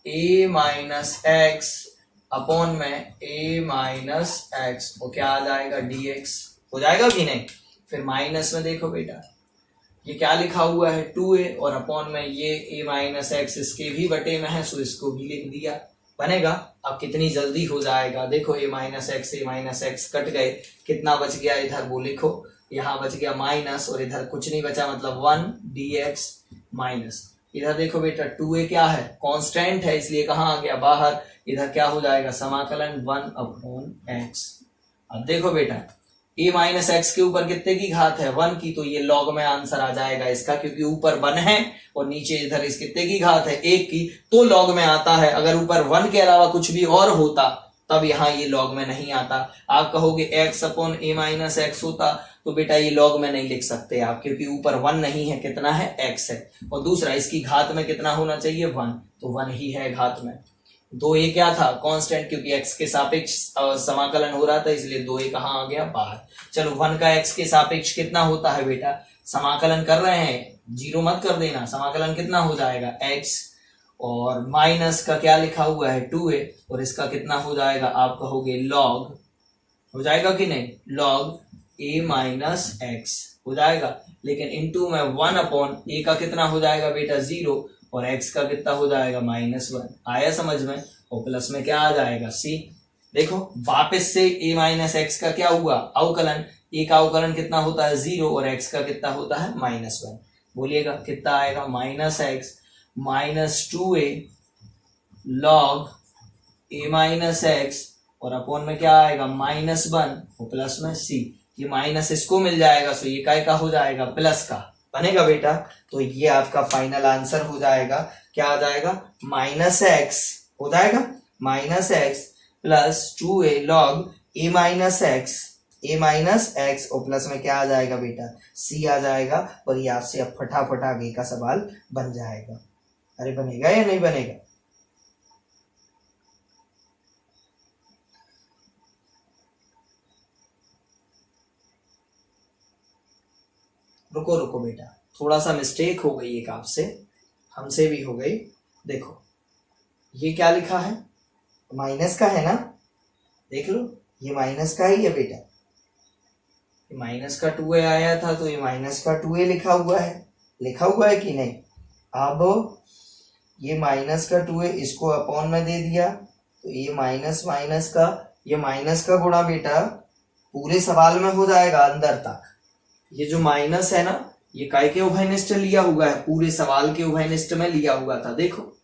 a माइनस एक्स अपॉन में a माइनस एक्स, वो क्या आ जाएगा, dx हो जाएगा कि नहीं। फिर माइनस में देखो बेटा ये क्या लिखा हुआ है, 2a, और अपॉन में ये a माइनस एक्स इसके भी बटे में है, सो इसको भी लिख दिया, बनेगा। अब कितनी जल्दी हो जाएगा, देखो a माइनस एक्स कट गए, कितना बच गया इधर, वो लिखो, यहाँ बच गया माइनस, और इधर कुछ नहीं बचा, मतलब 1 dx माइनस। इधर देखो बेटा 2a क्या है, कांस्टेंट है, इसलिए कहाँ आ गया, बाहर। इधर क्या हो जाएगा, समाकलन 1 अपॉन x। अब देखो बेटा a माइनस एक्स के ऊपर कितने की घात है, 1 की, तो ये लॉग में आंसर आ जाएगा इसका, क्योंकि ऊपर 1 है और नीचे इधर इस कितने की घात है, 1 की, तो लॉग में आता है। अगर ऊपर 1 के अलावा कुछ भी और होता तब यहाँ ये लॉग में नहीं आता। आप कहोगे x upon a minus x होता, तो बेटा ये लॉग में नहीं लिख सकते आप, क्योंकि ऊपर 1 नहीं है, कितना है, x है, और दूसरा इसकी घात में कितना होना चाहिए, 1, तो 1 ही है घात में। 2a क्या था, कांस्टेंट, क्योंकि x के सापेक्ष समाकलन हो रहा था, इसलिए 2a कहाँ आ गया, बाहर। चलो 1 का x के सापेक्ष कितना होता है बेटा, समाकलन कर रहे हैं, जीरो मत कर देना, समाकलन कितना हो जाएगा, x, और माइनस का क्या लिखा हुआ है, 2a, और इसका कितना हो जाएगा, आप कहोगे लॉग, हो जाएगा कि नहीं, लॉग a माइनस एक्स हो जाएगा। लेकिन इनटू में 1 अपॉन a का कितना हो जाएगा बेटा, 0, और x का कितना हो जाएगा, -1। आया समझ में, और प्लस में क्या आ जाएगा, c। देखो वापस से a माइनस एक्स का क्या हुआ, अवकलन, a का अवकलन कितना होता है, 0, और x का कितना होता है, -1। बोलिएगा कितना आएगा, -x minus 2a log a minus x, और अपॉन में क्या आएगा, -1, और प्लस में c। ये माइनस इसको मिल जाएगा, सो ये काय का हो जाएगा, प्लस का, बनेगा बेटा। तो ये आपका फाइनल आंसर हो जाएगा, क्या आ जाएगा, -x हो जाएगा, -x plus 2a log a minus x और प्लस में क्या आ जाएगा बेटा, c आ जाएगा। और ये आपसे अब फटाफट आगे का सवाल बन जाएगा। अरे बनेगा या नहीं बनेगा? रुको रुको बेटा, थोड़ा सा मिस्टेक हो गई एक आपसे, हमसे भी हो गई। देखो ये क्या लिखा है, माइनस का है ना, देख लो ये माइनस का ही है बेटा, माइनस का 2a आया था तो ये माइनस का 2a लिखा हुआ है कि नहीं। अब ये माइनस का 2a इसको अपॉन में दे दिया तो ये माइनस माइनस का गुणा बेटा पूरे सवाल में हो जाएगा अंदर तक। ये जो माइनस है ना, ये काय के उभयनिष्ठ लिया हुआ है, पूरे सवाल के उभयनिष्ठ में लिया हुआ था। देखो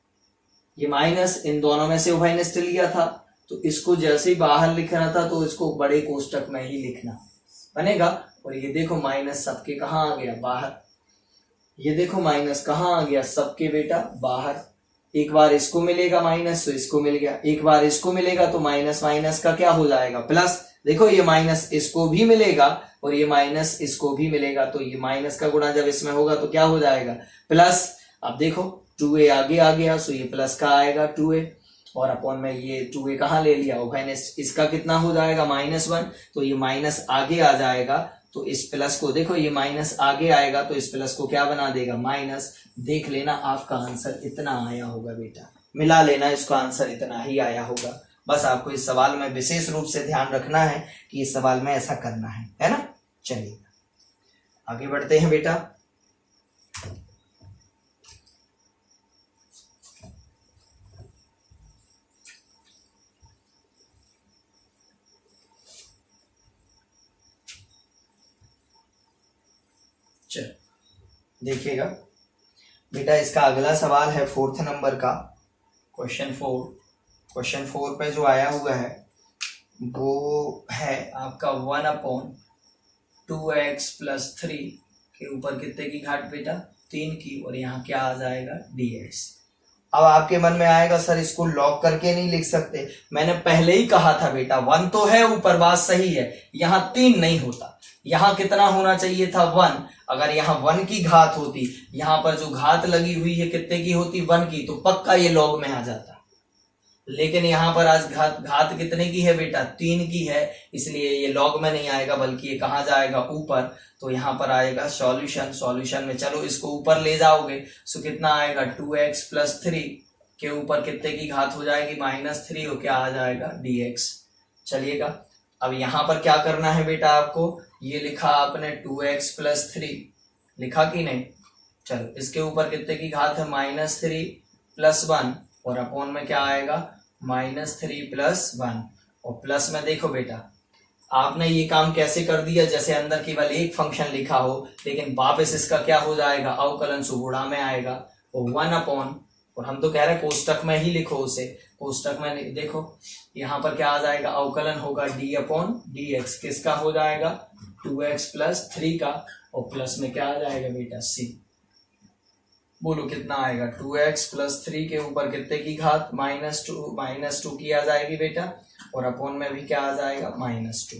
ये माइनस इन दोनों में से उभयनिष्ठ लिया था, तो इसको जैसे ही बाहर लिखना था तो इसको बड़े कोष्टक में ही लिखना बनेगा। और ये देखो माइनस सबके कहाँ आ गया, बाहर। ये देखो माइनस कहाँ आ गया, सबके बेटा बाहर। एक बार इसको मिलेगा माइनस तो इसको मिल गया, एक बार इसको मिलेगा तो माइनस माइनस का क्या हो जाएगा, प्लस। देखो ये माइनस इसको भी मिलेगा और ये माइनस इसको भी मिलेगा, तो ये माइनस का गुणा जब इसमें होगा तो क्या हो जाएगा, प्लस। अब देखो 2a आगे आ गया सो ये प्लस का आएगा 2a, और अपॉन में ये 2a कहाँ ले लिया, उभयनिष्ठ। इसका कितना हो जाएगा, -1, तो ये माइनस आगे आ जाएगा तो इस प्लस को, देखो ये माइनस आगे आएगा तो इस प्लस को क्या बना देगा, माइनस। देख लेना आपका आंसर इतना आया होगा बेटा, मिला लेना, इसका आंसर इतना ही आया होगा। बस आपको इस सवाल में विशेष रूप से ध्यान रखना है कि इस सवाल में ऐसा करना है ना। चलिए आगे बढ़ते हैं बेटा। चल देखिएगा बेटा, इसका अगला सवाल है 4th नंबर का, क्वेश्चन 4 पे जो आया हुआ है वो है आपका 1/2x + 3 के ऊपर कितने की घात बेटा, 3 की, और यहाँ क्या आ जाएगा, dx। अब आपके मन में आएगा सर इसको लॉग करके नहीं लिख सकते। मैंने पहले ही कहा था बेटा 1 तो है ऊपर, बात सही है, यहाँ 3 नहीं होता, यहाँ कितना होना चाहिए था, 1। अगर यहाँ 1 की घात होती, यहाँ पर जो घात लगी हुई है कितने की होती, 1 की, तो पक्का ये लॉग में आ जाता। लेकिन यहाँ पर आज घात कितने की है बेटा, 3 की है, इसलिए ये लॉग में नहीं आएगा बल्कि ये कहाँ जाएगा, ऊपर। तो यहाँ पर आएगा सॉल्यूशन में, चलो इसको ऊपर ले जाओगे सो कितना आएगा, 2x + 3 के ऊपर कितने की घात हो जाएगी, -3, और क्या आ जाएगा, dx। चलिएगा अब यहाँ पर क्या करना है बेटा आपको, ये लिखा आपने 2x + 3 लिखा कि नहीं। चलो इसके ऊपर कितने की घात है, -3 + 1, और अपॉन में क्या आएगा, -3 + 1, और प्लस में देखो बेटा आपने ये काम कैसे कर दिया, जैसे अंदर केवल एक फंक्शन लिखा हो लेकिन वापस इसका क्या हो जाएगा, अवकलन सुगुणा में आएगा, और 1/, और हम तो कह रहे हैं कोष्टक में ही लिखो उसे, कोष्टक में देखो यहाँ पर क्या आ जाएगा, अवकलन होगा d/dx, किसका हो जाएगा, 2x + 3 का, और प्लस में क्या आ जाएगा बेटा, c। बोलो कितना आएगा, 2x + 3 के ऊपर कितने की घात, -2 की आ जाएगी बेटा, और अपॉन में भी क्या आ जाएगा, -2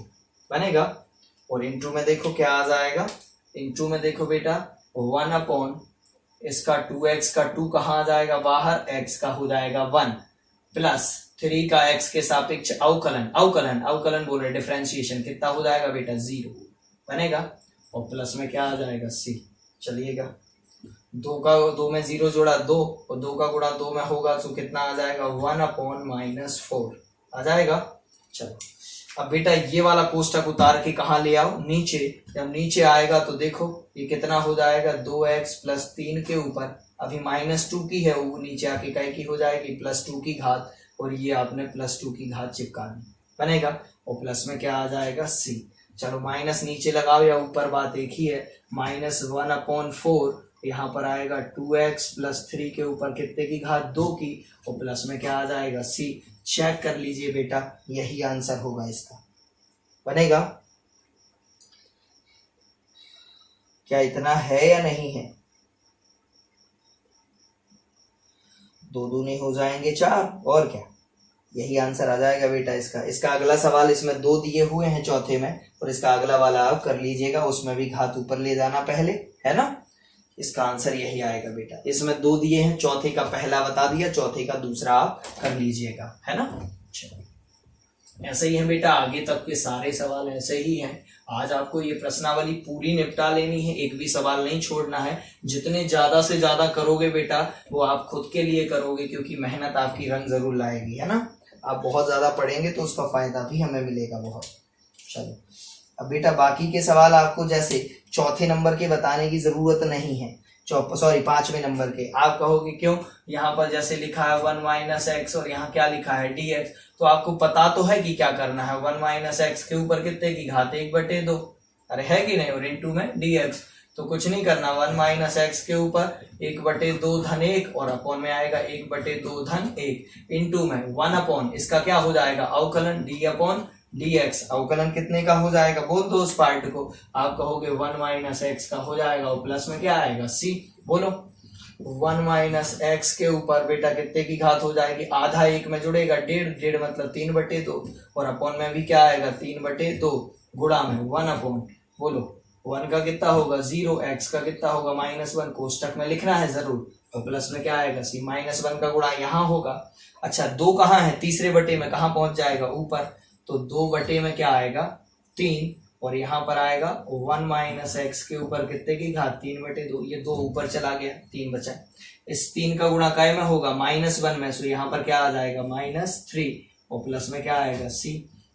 बनेगा। और इंटू में देखो क्या आ जाएगा, इंटू में देखो बेटा 1/, इसका 2x का 2 कहाँ आ जाएगा, बाहर, x का हो जाएगा 1, प्लस 3 का x के सापेक्ष अवकलन बोल रहे, डिफरेंशिएशन, कितना हो जाएगा बेटा, 0 बनेगा, और प्लस में क्या आ जाएगा, c। चलिएगा 2 में 0 जोड़ा 2, और 2 का गुणा 2 में होगा तो कितना आ जाएगा, 1/-4 आ जाएगा। चलो अब बेटा ये वाला कोष्टक उतार के कहाँ ले आओ, नीचे। जब नीचे आएगा तो देखो ये कितना हो जाएगा, 2x + 3 के ऊपर, अभी -2 की है, वो नीचे आके काय की हो जाएगी, +2 की घात, और ये आपने +2 की घात चिपका दी बनेगा, और प्लस में क्या आ जाएगा, c। चलो माइनस नीचे लगाओ या ऊपर, बात एक ही है, -1/4, यहाँ पर आएगा 2x + 3 के ऊपर कितने की घात, 2 की, और प्लस में क्या आ जाएगा, c। चेक कर लीजिए बेटा, यही आंसर होगा इसका, बनेगा। क्या इतना है या नहीं है, 2 दूनी हो जाएंगे 4, और क्या, यही आंसर आ जाएगा बेटा इसका। इसका अगला सवाल, इसमें 2 दिए हुए हैं चौथे में, और इसका अगला वाला आप कर लीजिएगा, उसमें भी घात ऊपर ले जाना पहले, है ना। इसका आंसर यही आएगा बेटा। इसमें 2 दिए हैं, चौथे का पहला बता दिया, चौथे का दूसरा आप कर लीजिएगा, है ना। चलो ऐसे ही है बेटा, आगे तक के सारे सवाल ऐसे ही हैं। आज आपको ये प्रश्नावली पूरी निपटा लेनी है, एक भी सवाल नहीं छोड़ना है। जितने ज्यादा से ज्यादा करोगे बेटा वो आप खुद के लिए करोगे, क्योंकि मेहनत आपकी रंग जरूर लाएगी, है ना। आप बहुत ज्यादा पढ़ेंगे तो उसका फायदा भी हमें मिलेगा बहुत। चलो अब बेटा बाकी के सवाल आपको जैसे चौथे नंबर के बताने की जरूरत नहीं है, 5वें नंबर के। आप कहोगे क्यों, यहाँ पर जैसे लिखा है 1 माइनस एक्स और यहाँ क्या लिखा है dx, तो आपको पता तो है कि क्या करना है। 1 माइनस एक्स के ऊपर कितने की घात 1/2, अरे है कि नहीं, और इंटू में dx, तो कुछ नहीं करना। 1 माइनस एक्स के ऊपर 1/2 धन 1 और अपॉन में आएगा 1/2 धन 1 इंटू में 1 अपॉन, इसका क्या हो जाएगा अवकलन d अपॉन dx। अवकलन कितने का हो जाएगा, बोल दो उस पार्ट को। आप कहोगे 1 माइनस एक्स का हो जाएगा, और प्लस में क्या आएगा c, बोलो। 1 माइनस एक्स के ऊपर बेटा कितने की घात हो जाएगी, आधा 1 में जुड़ेगा 1.5 मतलब 3/2, और अपॉन में भी क्या आएगा 3/2 गुणा में 1 अपॉन, बोलो 1 का कितना होगा 0, x का कितना होगा -1, कोष्टक में लिखना है जरूर, और प्लस में क्या आएगा c। -1 का गुणा यहाँ होगा। अच्छा 2 कहाँ है, तीसरे बटे में, कहाँ पहुंच जाएगा ऊपर, तो 2 बटे में क्या आएगा 3, और यहाँ पर आएगा 1 माइनस एक्स के ऊपर कितने की घात 3/2, ये 2 ऊपर चला गया, 3 बचा। इस 3 का गुणा काय में होगा -1 में, सो यहाँ पर क्या आ जाएगा -3, और प्लस में क्या आएगा c।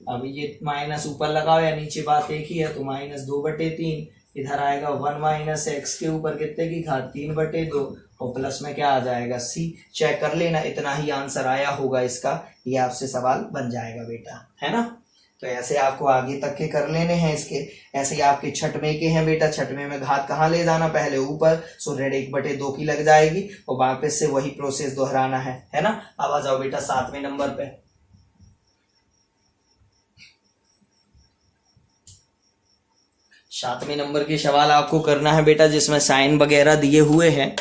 अब ये माइनस ऊपर लगाओ या नीचे, बात एक ही है, तो -2/3 इधर आएगा 1 माइनस एक्स के ऊपर कितने की घात 3/2, और प्लस में क्या आ जाएगा c। चेक कर लेना, इतना ही आंसर आया होगा इसका, ये आपसे सवाल बन जाएगा बेटा, है ना। तो ऐसे आपको आगे तक के कर लेने हैं इसके। ऐसे ही आपके छठवें के हैं बेटा, छठवें में घात कहाँ ले जाना, पहले ऊपर, सो 1/2 की लग जाएगी, और वापस से वही प्रोसेस दोहराना है ना। अब आ जाओ बेटा 7वें नंबर पे। 7वें नंबर के सवाल आपको करना है बेटा, जिसमें साइन वगैरह दिए हुए हैं।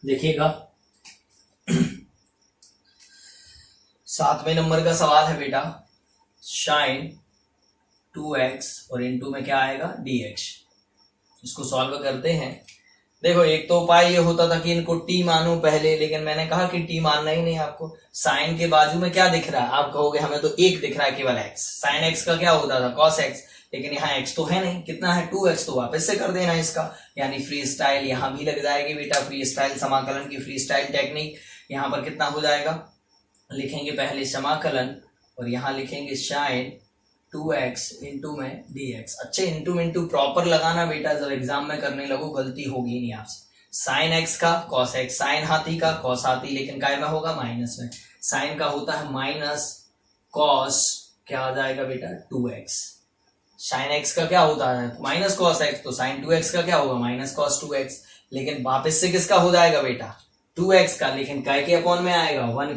देखिएगा 7वें नंबर का सवाल है बेटा, साइन 2x और इनटू में क्या आएगा dx। इसको सॉल्व करते हैं। देखो एक तो उपाय ये होता था कि इनको t मानो पहले, लेकिन मैंने कहा कि t मानना ही नहीं आपको। साइन के बाजू में क्या दिख रहा है, आप कहोगे हमें तो 1 दिख रहा है केवल x, साइन x का क्या होता था cos x, लेकिन यहाँ x तो है नहीं, कितना है 2x, तो वापस से कर देना इसका, यानी फ्री स्टाइल यहाँ भी लग जाएगी बेटा। फ्री स्टाइल समाकलन की फ्री स्टाइल टेक्निक, यहाँ पर कितना हो जाएगा, लिखेंगे पहले समाकलन और यहाँ लिखेंगे साइन 2x इंटू में dx। अच्छे इंटू प्रॉपर लगाना बेटा, जब एग्जाम में करने लगो गलती होगी नहीं आपसे। साइन x का cos x, साइन हाथी का cos हाथी, लेकिन काय में होगा माइनस में। साइन का होता है माइनस cos, क्या आ जाएगा बेटा 2x। साइन x का क्या होता है माइनस cos x, तो साइन 2x का क्या होगा माइनस cos 2x। लेकिन वापस से किसका हो जाएगा बेटा 2x का, लेकिन काय के अपॉन में आएगा 1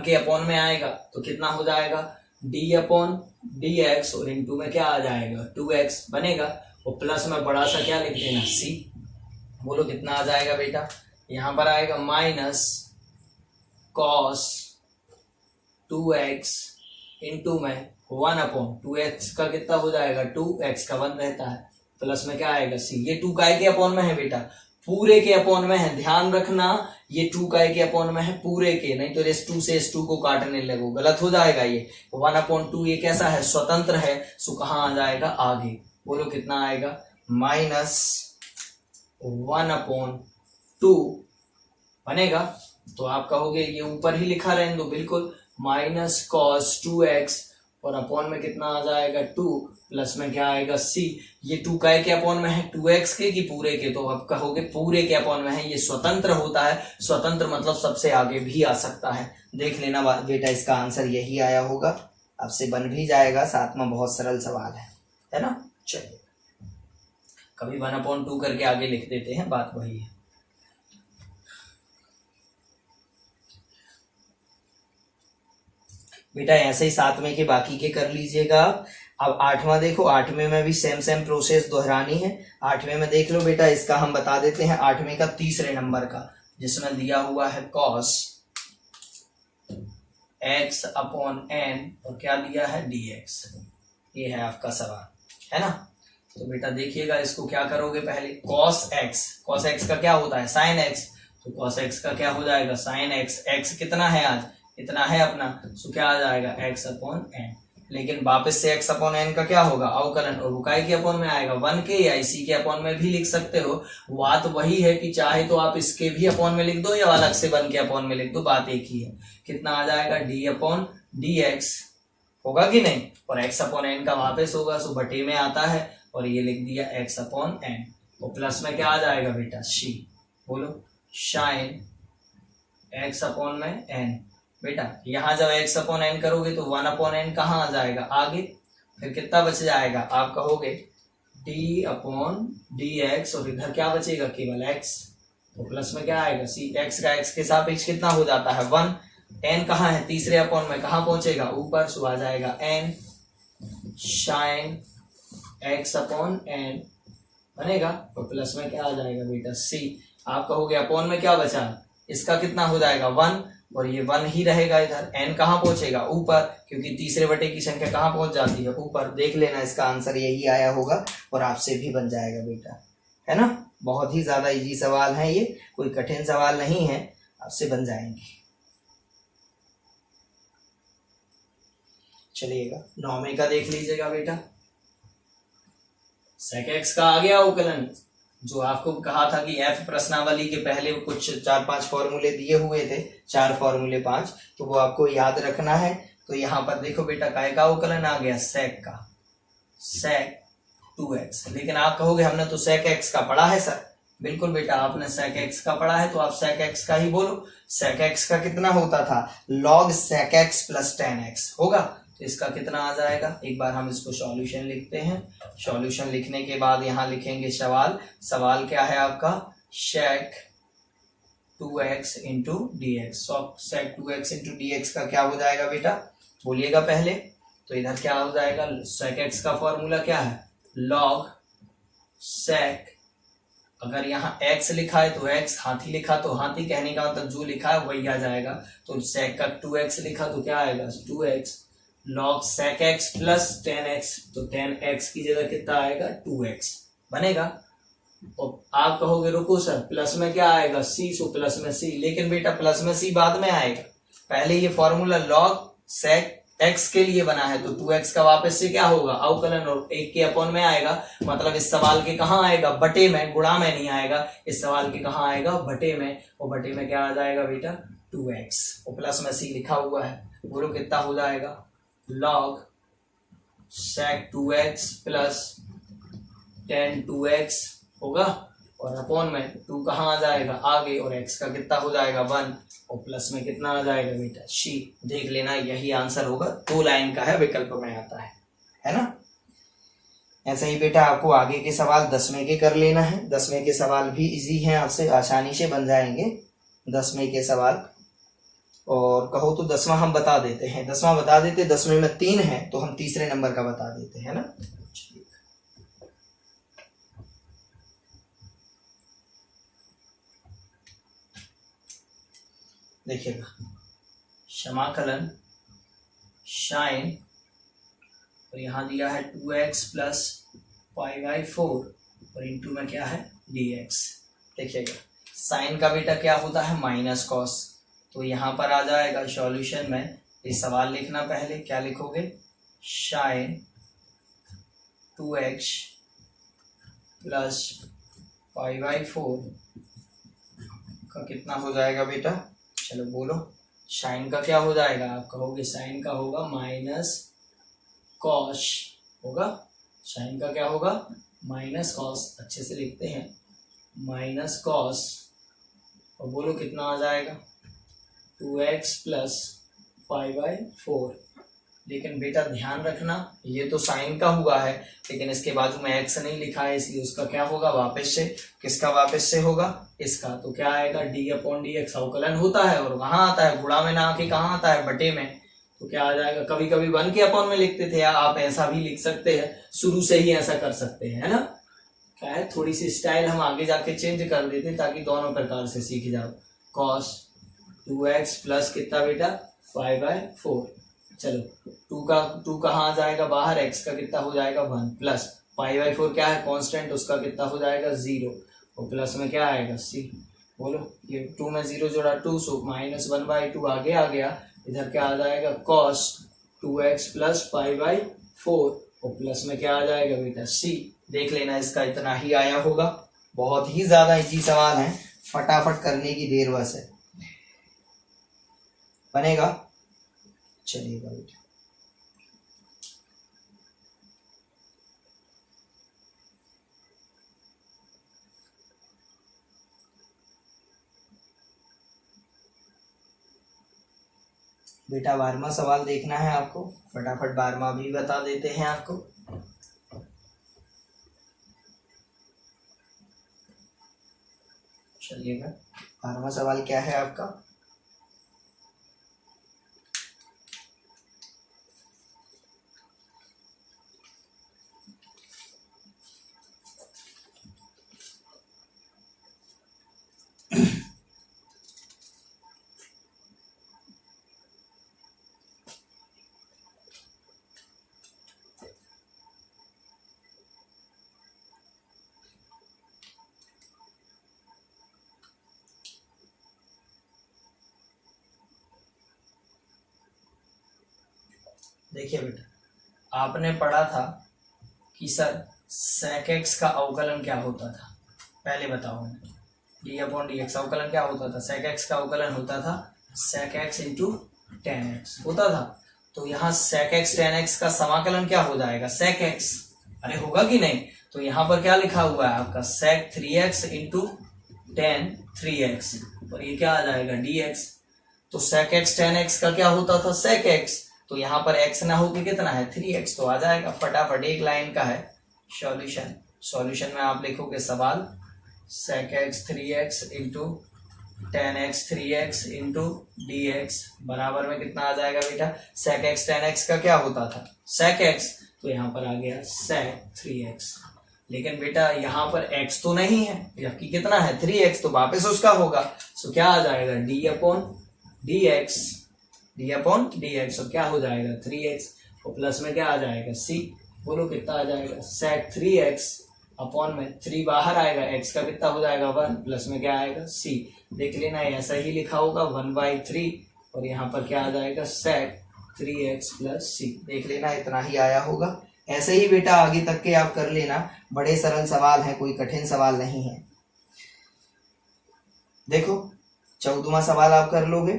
के अपॉन में आएगा, तो कितना हो जाएगा d अपॉन dx, और इंटू में क्या आ जाएगा 2x बनेगा, और प्लस में बड़ा सा क्या लिख देना c। बोलो कितना आ जाएगा बेटा, यहाँ पर आएगा माइनस cos 2x इंटू में 1 अपॉन 2x का कितना हो जाएगा 2x का 1 रहता है, प्लस में क्या आएगा c। ये 2 काय के अपॉन में है बेटा, पूरे के अपॉन में है, ध्यान रखना ये 2 काय के अपॉन में है पूरे के, नहीं तो s2 से s2 को काटने लगो, गलत हो जाएगा। ये 1/2 ये कैसा है स्वतंत्र है, सो कहाँ आ जाएगा आगे, बोलो कितना आएगा -1/2 बनेगा। तो आप कहोगे ये ऊपर ही लिखा रहने दो, बिल्कुल माइनस cos 2x और अपॉन में कितना आ जाएगा 2, प्लस में क्या आएगा c। ये 2 काय के अपॉन में है 2x के कि पूरे के, तो आप कहोगे पूरे के अपॉन में है, ये स्वतंत्र होता है। स्वतंत्र मतलब सबसे आगे भी आ सकता है। देख लेना बेटा इसका आंसर यही आया होगा, आपसे बन भी जाएगा। 7वां बहुत सरल सवाल है ना। चलिए कभी 1/2 करके आगे लिख देते हैं, बात वही है। बेटा ऐसे ही 7वें के बाकी के कर लीजिएगा आप। अब आठवां देखो, आठवें में भी सेम प्रोसेस दोहरानी है। आठवें में देख लो बेटा, इसका हम बता देते हैं आठवें का तीसरे नंबर का, जिसमें दिया हुआ है cos x अपॉन n और क्या दिया है dx। ये है आपका सवाल, है ना। तो बेटा देखिएगा, इसको क्या करोगे, पहले cos x का क्या होता है sin x, तो cos x का क्या हो जाएगा sin x। x कितना है आज, इतना है अपना, सो क्या आ जाएगा x अपॉन n। लेकिन वापस से x अपॉन n का क्या होगा अवकलन, और बुकाई के अपॉन में आएगा 1 के, या इसी के अपॉन में भी लिख सकते हो। बात वही है कि चाहे तो आप इसके भी अपॉन में लिख दो या अलग से 1 के अपॉन में लिख दो, बात एक ही है। कितना आ जाएगा d अपॉन dx, होगा कि नहीं, और x अपॉन n का वापस होगा, सो बटे में आता है, और ये लिख दिया x अपॉन n। तो प्लस में क्या आ जाएगा बेटा c, बोलो साइन x अपॉन में n। बेटा यहाँ जब x अपॉन n करोगे तो 1 अपॉन n कहाँ आ जाएगा आगे, फिर कितना बच जाएगा, आप कहोगे d अपॉन dx, और इधर क्या बचेगा केवल x, तो प्लस में क्या आएगा c, x का x के सापेक्ष कितना हो जाता है 1, n कहाँ है तीसरे अपॉन में, कहाँ पहुंचेगा ऊपर, सो आ जाएगा n sine x upon n बनेगा, तो प्लस में क्या आ जाएगा बेटा c। आप कहोगे अपॉन में क्या बचा, इसका कितना हो जाएगा 1, और ये 1 ही रहेगा इधर, n कहाँ पहुंचेगा ऊपर, क्योंकि तीसरे बटे की संख्या कहाँ पहुंच जाती है ऊपर। देख लेना, इसका आंसर यही आया होगा और आपसे भी बन जाएगा बेटा, है ना। बहुत ही ज्यादा इजी सवाल है ये, कोई कठिन सवाल नहीं है, आपसे बन जाएंगे। चलिएगा 9वें का देख लीजिएगा बेटा, sec x का आ गया अवकलन, जो आपको कहा था कि f प्रश्नावली के पहले कुछ 4-5 फॉर्मूले दिए हुए थे, 4 फॉर्मूले 5, तो वो आपको याद रखना है। तो यहाँ पर देखो बेटा, काय का अवकलन आ गया, sec का, sec 2x। लेकिन आप कहोगे हमने तो sec x का पढ़ा है सर, बिल्कुल बेटा आपने sec x का पढ़ा है, तो आप sec x का ही बोलो। sec x का कितना होता था, log sec x plus tan x होगा, तो इसका कितना आ जाएगा। एक बार हम इसको सॉल्यूशन लिखते हैं। सॉल्यूशन लिखने के बाद यहाँ लिखेंगे सवाल। सवाल क्या है आपका, sec 2x into dx। sec 2x into dx का क्या हो जाएगा बेटा, बोलिएगा पहले। तो इधर क्या हो जाएगा, sec x का फॉर्मूला क्या है, log sec, अगर यहाँ x लिखा है तो x, हाथी लिखा तो हाथी, कहने का मतलब जो लिखा है वही आ जाएगा। तो sec का 2x लिखा तो क्या आएगा 2x, log sec x plus tan x, तो tan x की जगह कितना आएगा 2x बनेगा। और आप कहोगे रुको सर प्लस में क्या आएगा c, सो प्लस में c। लेकिन बेटा प्लस में c बाद में आएगा, पहले ये फॉर्मूला log sec x के लिए बना है, तो 2x का वापस से क्या होगा अवकलन, और 1 के अपॉन में आएगा, मतलब इस सवाल के कहाँ आएगा बटे में, गुणा में नहीं आएगा, इस सवाल के कहाँ आएगा बटे में, और बटे में क्या आ जाएगा बेटा 2x, और प्लस में c लिखा हुआ है। बोलो कितना हो जाएगा, log sec 2x plus tan 2x होगा, और अपॉन में 2 कहाँ आ जाएगा आगे, और x का कितना हो जाएगा 1, और प्लस में कितना आ जाएगा बेटा c। देख लेना यही आंसर होगा, 2 लाइन का है, विकल्प में आता है ना। ऐसा ही बेटा आपको आगे के सवाल 10वें के कर लेना है। 10वें के सवाल भी इजी हैं, आपसे आसानी से बन जाएंगे 10वें के सवाल। और कहो तो 10वां हम बता देते हैं, 10वां बता देते, 10वें में 3 है तो हम तीसरे नंबर का बता देते हैं ना। देखिएगा, समाकलन साइन, और यहाँ दिया है 2x प्लस π/4, और इंटू में क्या है dx। देखिएगा साइन का बेटा क्या होता है माइनस कॉस, तो यहाँ पर आ जाएगा सॉल्यूशन में, ये सवाल लिखना पहले, क्या लिखोगे साइन 2x प्लस π/4 का कितना हो जाएगा बेटा, चलो बोलो साइन का क्या हो जाएगा, आप कहोगे साइन का होगा माइनस कॉस होगा, साइन का क्या होगा माइनस कॉस, अच्छे से लिखते हैं माइनस कॉस, और बोलो कितना आ जाएगा 2x प्लस π/4। लेकिन बेटा ध्यान रखना ये तो साइन का हुआ है, लेकिन इसके बाजू में x नहीं लिखा है, इसलिए उसका क्या होगा वापस से, किसका वापस से होगा इसका, तो क्या आएगा d/dx अवकलन होता है, और कहाँ आता है गुणा में ना आके कहाँ आता है बटे में, तो क्या आ जाएगा, कभी कभी 1 के अपॉन में लिखते थे, या आप ऐसा भी लिख सकते हैं, शुरू से ही ऐसा कर सकते हैं, है ना। क्या है, थोड़ी सी स्टाइल हम आगे जाके चेंज कर देते ताकि दोनों प्रकार से सीख जाओ। cos 2x प्लस कितना बेटा 5/4। चलो 2 कहाँ आ जाएगा बाहर, x का कितना हो जाएगा 1 प्लस 5/4 क्या है कांस्टेंट, उसका कितना हो जाएगा 0, और प्लस में क्या आएगा c। बोलो, ये 2 में 0 जोड़ा 2, सो -1/2 आगे आ गया, इधर क्या आ जाएगा cos 2x प्लस 5/4, और प्लस में क्या आ जाएगा बेटा c। देख लेना, इसका इतना ही आया होगा। बहुत ही ज्यादा इजी सवाल है, फटाफट करने की देर बस है। बनेगा, चलिएगा बेटा। बेटा 12वां सवाल देखना है आपको, फटाफट 12वां भी बता देते हैं आपको। चलिएगा, 12वां सवाल क्या है आपका। देखिए बेटा, आपने पढ़ा था कि सर sec x का अवकलन क्या होता था, पहले बताओ। d/dx अवकलन क्या होता था, sec x का अवकलन होता था sec x into tan x होता था। तो यहाँ sec x tan x का समाकलन क्या हो जाएगा sec x, अरे होगा कि नहीं। तो यहाँ पर क्या लिखा हुआ है आपका sec 3x into tan 3x, और ये क्या आ जाएगा dx। तो sec x tan x का क्या होता था sec x, तो यहाँ पर x ना होके कितना है 3x, तो आ जाएगा। फटाफट एक लाइन का है सॉल्यूशन। सॉल्यूशन में आप लिखोगे सवाल sec x 3x into tan x 3x into dx बराबर में कितना आ जाएगा बेटा, sec x tan x का क्या होता था sec x, तो यहाँ पर आ गया sec 3x। लेकिन बेटा यहाँ पर x तो नहीं है, जबकि कितना है 3x, तो वापस उसका होगा। सो क्या आ जाएगा d/dx, d/dx, और क्या हो जाएगा 3x, और प्लस में क्या आ जाएगा c। बोलो कितना आ जाएगा sec 3x अपॉन में 3 बाहर आएगा, x का कितना हो जाएगा 1, प्लस में क्या आएगा c। देख लेना, ऐसा ही लिखा होगा 1/3, और यहाँ पर क्या आ जाएगा sec 3x प्लस c। देख लेना, इतना ही आया होगा। ऐसे ही बेटा आगे तक के आप कर लेना, बड़े सरल सवाल हैं, कोई कठिन सवाल नहीं है। देखो 14वां सवाल आप कर लोगे,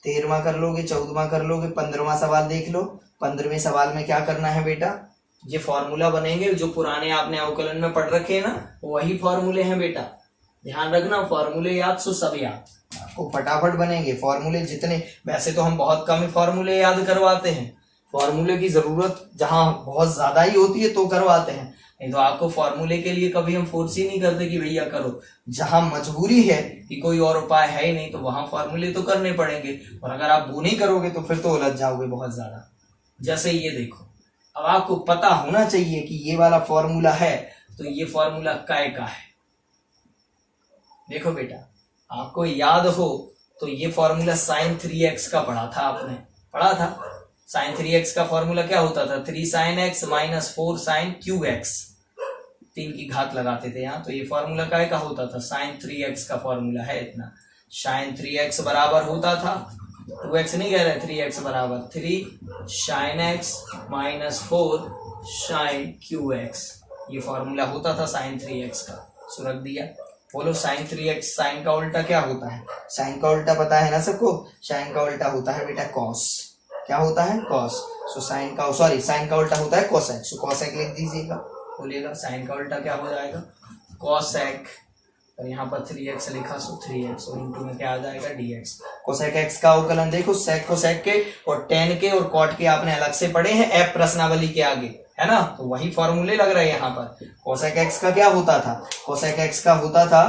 13वां कर लोगे, 14वां कर लोगे, 15वां सवाल देख लो। 15वें सवाल में क्या करना है बेटा, ये फॉर्मूला बनेंगे जो पुराने आपने अवकलन में पढ़ रखे हैं ना, वही फॉर्मूले हैं बेटा, ध्यान रखना। फॉर्मूले याद सो सब याद, आपको फटाफट बनेंगे फॉर्मूले जितने। वैसे तो हम बहुत कम ही फॉर्मूले याद करवाते हैं, फॉर्मूले की जरूरत जहां बहुत ज्यादा ही होती है तो करवाते हैं, नहीं तो आपको फॉर्मूले के लिए कभी हम फोर्स ही नहीं करते कि भैया करो। जहां मजबूरी है कि कोई और उपाय है ही नहीं, तो वहां फॉर्मूले तो करने पड़ेंगे, और अगर आप वो नहीं करोगे तो फिर तो उलझ जाओगे बहुत ज्यादा। जैसे ये देखो, अब आपको पता होना चाहिए कि ये वाला फॉर्मूला है, तो ये फॉर्मूला काय का है। देखो बेटा, आपको याद हो तो ये फॉर्मूला sin 3x का पढ़ा था, आपने पढ़ा था। sin 3x का फॉर्मूला क्या होता था 3 sin x minus 4 sin qx, 3 की घात लगाते थे यहाँ। तो ये फॉर्मूला काय का होता था sin 3x का फॉर्मूला है इतना। sin 3x बराबर होता था 2x नहीं कह रहे, 3x बराबर 3 sin x minus 4 sin qx, ये फॉर्मूला होता था sin 3x का। सो रख दिया। बोलो sin 3x, साइन का उल्टा क्या होता है, साइन का उल्टा पता है ना सबको, साइन का उल्टा होता है बेटा cos। क्या होता है cos। सो साइन का साइन का उल्टा होता है cosec। सो cosec लिख दीजिएगा, बोलिएगा साइन का उल्टा क्या हो जाएगा cosec, और यहाँ पर 3x लिखा, सो 3x, और इंटू में क्या आ जाएगा dx। cosec x का अवकलन देखो, sec cosec के और tan के और cot के आपने अलग से पढ़े हैं f प्रश्नावली के आगे, है ना, तो वही फॉर्मूले लग रहे हैं यहाँ पर। cosec x का क्या होता था, cosec x का होता था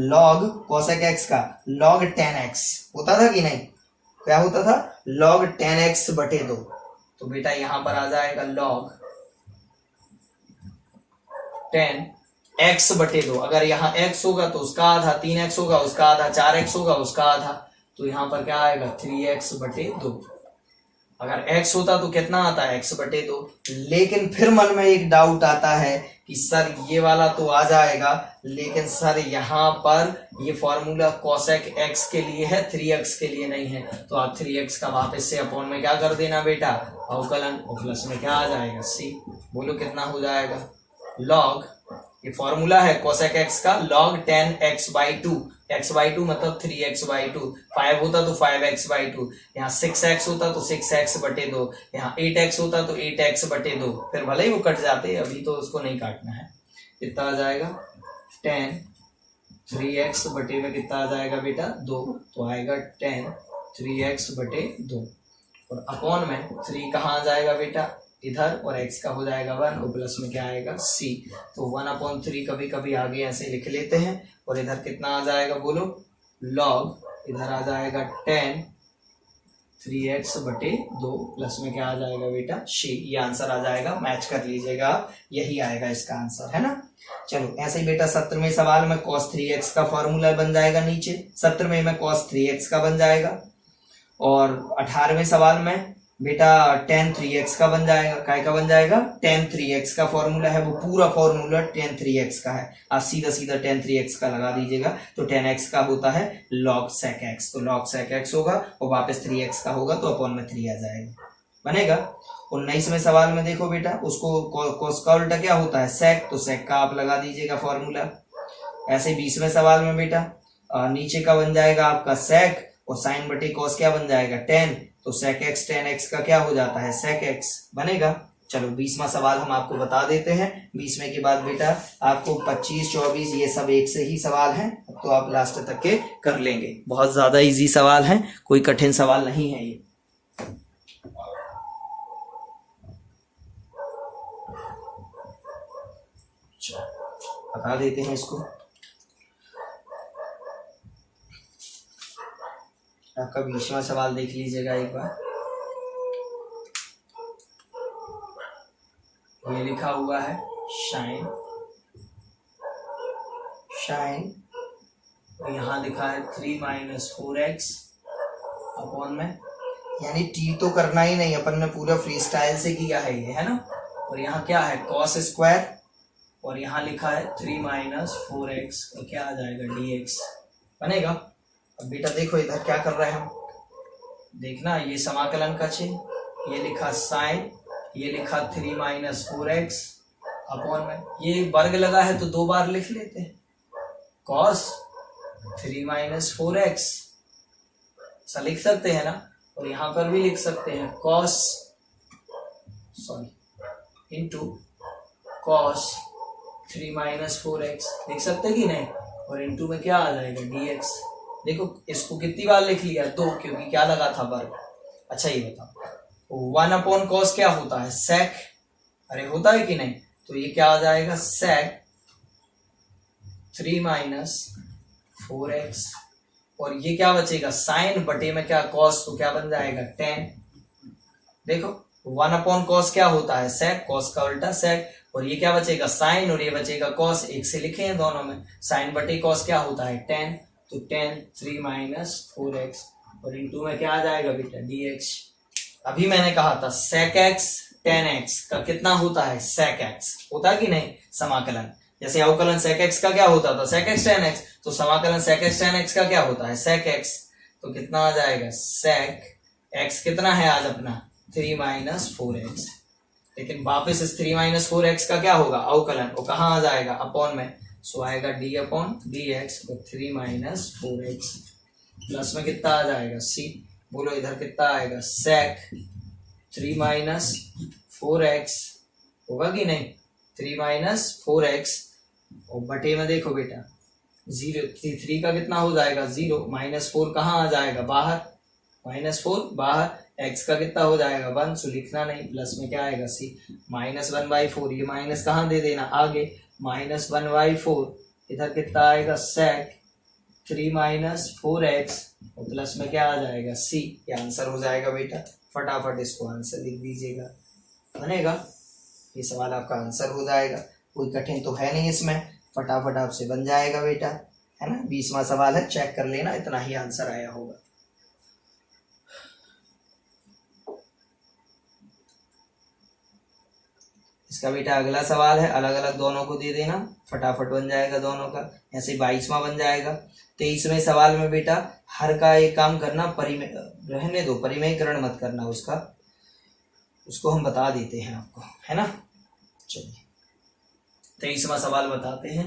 log cosec x का log tan x होता था कि नहीं, क्या होता था, log 10x बटे 2। तो बेटा यहां पर आ जाएगा log 10x बटे 2। अगर यहाँ x होगा तो उसका आधा, 3x होगा उसका आधा, 4x होगा उसका आधा, तो यहाँ पर क्या आएगा 3x बटे 2। अगर x होता तो कितना आता है, x बटे 2। लेकिन फिर मन में एक डाउट आता है कि सर ये वाला तो आ जाएगा, लेकिन सर यहाँ पर ये फॉर्मूला cosec x के लिए है, 3x के लिए नहीं है। तो आप 3x का वापस से अपॉन में क्या कर देना बेटा, अवकलन, और प्लस में क्या आ जाएगा c। बोलो कितना हो जाएगा, log, ये फॉर्मूला है cosec x का, log 10x/2, x/2 मतलब 3x/2, 5 होता तो 5x बाई 2, यहाँ 6x होता तो 6x बटे 2, यहाँ 8x होता तो 8x बटे 2। फिर भले ही वो कट जाते, अभी तो उसको नहीं काटना है। कितना आ जाएगा 10 3x बटे में कितना आ जाएगा बेटा 2, तो आएगा 10 3x बटे 2, और अपॉन में 3 कहाँ आ जाएगा बेटा इधर, और x का हो जाएगा 1, और प्लस में क्या आएगा c। तो 1/3 कभी कभी आगे ऐसे लिख लेते हैं, और इधर कितना आ जाएगा बोलो, log इधर आ जाएगा 10 3x बटे 2, प्लस में क्या आ जाएगा बेटा c। ये आंसर आ जाएगा, मैच कर लीजिएगा आप, यही आएगा इसका आंसर, है ना। चलो ऐसे ही बेटा 17वें सवाल में cos 3x का फॉर्मूला बन जाएगा नीचे, 17वें में cos 3x का बन जाएगा, और 18वें सवाल में बेटा tan 3x का बन जाएगा। काय का बन जाएगा, tan 3x का फॉर्मूला है, वो पूरा फॉर्मूला tan 3x का है, आप सीधा सीधा tan 3x का लगा दीजिएगा। तो tan x का होता है log sec x, तो log sec x होगा, और वापस 3x का होगा तो अपॉन में 3 आ जाएगा, बनेगा। 19वें सवाल में देखो बेटा, उसको cos का उल्टा क्या होता है sec, तो sec का आप लगा दीजिएगा फॉर्मूला। ऐसे 20वें सवाल में बेटा नीचे का बन जाएगा आपका sec, और साइन बटे cos क्या बन जाएगा tan, तो sec x tan x का क्या हो जाता है sec x, बनेगा। चलो 20वां सवाल हम आपको बता देते हैं। 20वें के बाद बेटा आपको 25 24 ये सब एक से ही सवाल हैं, तो आप लास्ट तक के कर लेंगे। बहुत ज्यादा इजी सवाल हैं, कोई कठिन सवाल नहीं है ये। बता देते हैं इसको। आपका 20वां सवाल देख लीजिएगा एक बार, ये लिखा हुआ है शाइन, और यहाँ लिखा है 3 - 4x अपॉन में, यानी टी तो करना ही नहीं, अपन ने पूरा फ्री स्टाइल से किया है ये, है ना। और यहाँ क्या है cos स्क्वायर, और यहाँ लिखा है 3 - 4x, और क्या आ जाएगा dx, बनेगा। अब बेटा देखो इधर क्या कर रहे हैं हम, देखना ये समाकलन का चिन्ह, ये लिखा साइन, ये लिखा 3 - 4x अपॉन में, ये वर्ग लगा है तो 2 बार लिख लेते हैं, cos 3 - 4x ऐसा लिख सकते हैं ना, और यहां पर भी लिख सकते हैं cos इंटू cos 3 - 4x लिख सकते कि नहीं, और इंटू में क्या आ जाएगा dx। देखो इसको कितनी बार लिख लिया, 2, क्योंकि क्या लगा था वर्ग। अच्छा ये बताओ 1/cos क्या होता है sec, अरे होता है कि नहीं, तो ये क्या आ जाएगा sec 3 - 4x, और ये क्या बचेगा साइन बटे में क्या cos, तो क्या बन जाएगा tan। देखो 1/cos क्या होता है sec, cos का उल्टा sec, और ये क्या बचेगा साइन, और ये बचेगा cos, एक से लिखे हैं दोनों में, साइन बटे cos क्या होता है tan, तो tan 3 - 4x, और इंटू में क्या आ जाएगा बेटा dx। अभी मैंने कहा था sec x tan x का कितना होता है sec x, होता कि नहीं समाकलन, जैसे अवकलन sec x का क्या होता था sec x tan x, तो समाकलन sec x tan x का क्या होता है sec x, तो कितना आ जाएगा sec x कितना है आज अपना 3 - 4x, लेकिन वापस इस 3 - 4x का क्या होगा अवकलन, वो कहाँ आ जाएगा अपॉन में, सो आएगा d/dx, और 3 - 4x प्लस में कितना आ जाएगा c। बोलो इधर कितना आएगा sec 3 - 4x होगा कि नहीं, 3 - 4x, और बटे में देखो बेटा 0, 3 का कितना हो जाएगा 0, -4 कहाँ आ जाएगा बाहर, -4 बाहर, x का कितना हो जाएगा 1, सो लिखना नहीं, प्लस में क्या आएगा c, -1/4, ये माइनस कहाँ दे देना आगे, -1/4, इधर कितना आएगा sec 3 माइनस 4x और प्लस में क्या आ जाएगा c, ये आंसर हो जाएगा बेटा। फटाफट इसको आंसर लिख दीजिएगा, बनेगा ये सवाल आपका आंसर हो जाएगा। कोई कठिन तो है नहीं इसमें, फटाफट आपसे बन जाएगा बेटा, है ना। 20वां सवाल है, चेक कर लेना, इतना ही आंसर आया होगा। इसका बेटा अगला सवाल है, अलग अलग दोनों को दे देना, फटाफट बन जाएगा दोनों का। ऐसे 22वां बन जाएगा। 23वें सवाल में बेटा हर का एक काम करना, रहने दो, परिमेयकरण मत करना उसका, उसको हम बता देते हैं आपको, है ना। चलिए 23वां सवाल बताते हैं।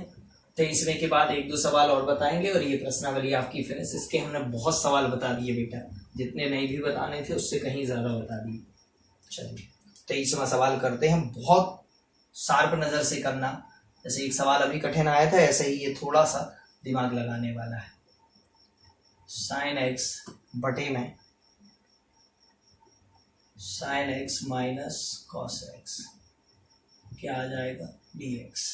23वें के बाद 1-2 सवाल और बताएंगे और ये प्रश्नावली आपकी फिनिश। इसके हमने बहुत सवाल बता दिए बेटा, जितने नहीं भी बताने थे उससे कहीं ज्यादा बता दिए। चलिए 23वां सवाल करते हैं, बहुत शार्प नजर से करना। जैसे एक सवाल अभी कठिन आया था, ऐसे ही ये थोड़ा सा दिमाग लगाने वाला है। sin x बटे में sin x minus cos x क्या आ जाएगा dx।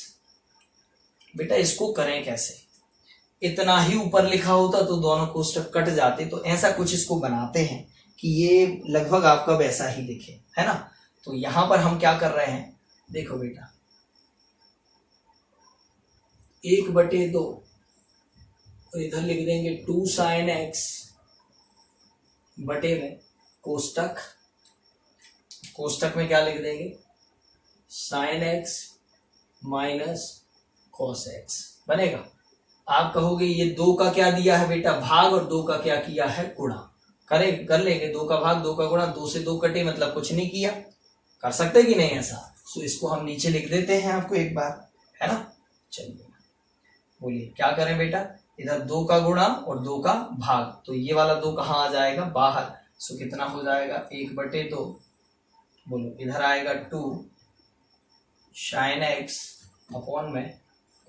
बेटा इसको करें कैसे, इतना ही ऊपर लिखा होता तो दोनों कोष्टक कट जाते, तो ऐसा कुछ इसको बनाते हैं कि ये लगभग आपका वैसा ही दिखे, है ना। तो यहां पर हम क्या कर रहे हैं, देखो बेटा 1/2 और इधर लिख देंगे 2 sin x बटे में कोष्टक, कोष्टक में क्या लिख देंगे sin x minus cos x बनेगा। आप कहोगे ये 2 का क्या दिया है बेटा भाग और 2 का क्या किया है गुणा, कर लेंगे 2 का भाग 2 का गुणा, 2 से 2 कटे मतलब कुछ नहीं किया, कर सकते कि नहीं ऐसा। सो इसको हम नीचे लिख देते हैं आपको एक बार, है ना। चलिए बोलिए क्या करें बेटा, इधर 2 का गुणा और 2 का भाग, तो ये वाला 2 कहाँ आ जाएगा बाहर। सो कितना हो जाएगा 1/2, बोलो इधर आएगा 2 sin x अपॉन में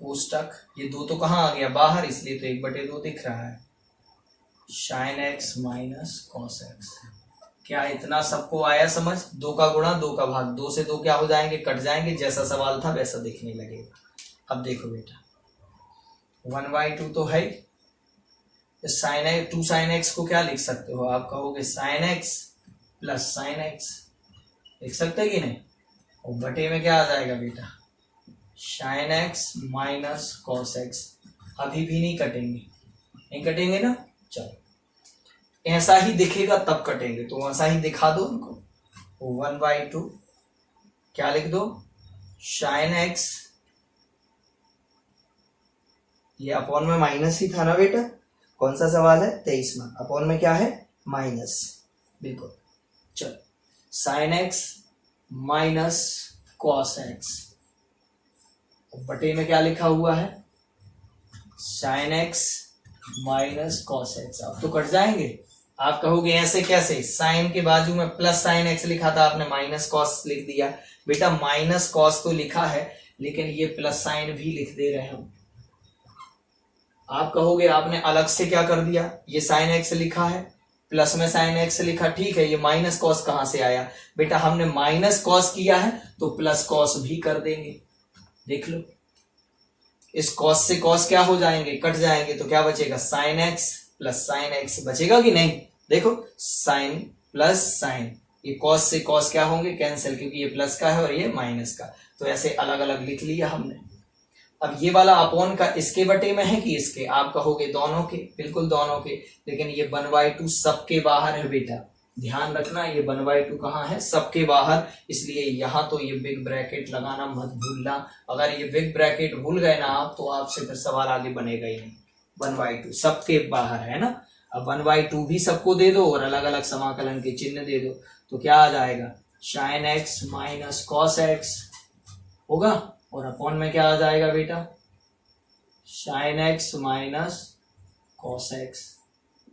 कोष्टक, ये 2 तो कहाँ आ गया बाहर, इसलिए तो 1/2 दिख रहा है sin x minus cos x। क्या इतना सबको आया समझ, 2 का गुणा 2 का भाग, 2 से 2 क्या हो जाएंगे कट जाएंगे, जैसा सवाल था वैसा दिखने लगेगा। अब देखो बेटा 1/2 तो है, sin x 2 sin x को क्या लिख सकते हो, आप कहोगे sin x plus sin x लिख सकते कि नहीं, और बटे में क्या आ जाएगा बेटा sin x minus cos x। अभी भी नहीं कटेंगे, नहीं कटेंगे ना, चलो ऐसा ही दिखेगा तब कटेंगे, तो ऐसा ही दिखा दो उनको। 1/2 क्या लिख दो sin x, ये अपॉन में माइनस ही था ना बेटा, कौन सा सवाल है 23वां, अपॉन में क्या है माइनस, बिल्कुल। चलो sin x minus cos x, बटे में क्या लिखा हुआ है sin x minus cos x, अब तो कट जाएंगे। आप कहोगे ऐसे कैसे, साइन के बाजू में प्लस sin x लिखा था आपने माइनस cos लिख दिया, बेटा माइनस cos तो लिखा है लेकिन ये प्लस साइन भी लिख दे रहे हो। आप कहोगे आपने अलग से क्या कर दिया, ये sin x लिखा है प्लस में sin x लिखा, ठीक है, ये माइनस cos कहां से आया, बेटा हमने माइनस cos किया है तो प्लस cos भी कर देंगे। देख लो इस cos से cos क्या हो जाएंगे कट जाएंगे, तो क्या बचेगा sin x plus sin x बचेगा कि नहीं। देखो sin प्लस sin, ये cos से cos क्या होंगे कैंसिल, क्योंकि ये प्लस का है और ये माइनस का, तो ऐसे अलग अलग लिख लिया हमने। अब ये वाला अपॉन का इसके बटे में है कि इसके, आप कहोगे दोनों के, बिल्कुल दोनों के, लेकिन ये 1/2 सबके बाहर है बेटा, ध्यान रखना ये 1/2 कहाँ है सबके बाहर, इसलिए यहाँ तो ये बिग ब्रैकेट लगाना मत भूलना। अगर ये बिग ब्रैकेट भूल गए ना आप तो आपसे फिर सवाल आगे बनेगा ही नहीं। 1/2 सबके बाहर है ना, अब 1/2 भी सबको दे दो और अलग अलग समाकलन के चिन्ह दे दो, तो क्या आ जाएगा sin x minus cos x होगा, और अपॉन में क्या आ जाएगा बेटा sin x minus cos x,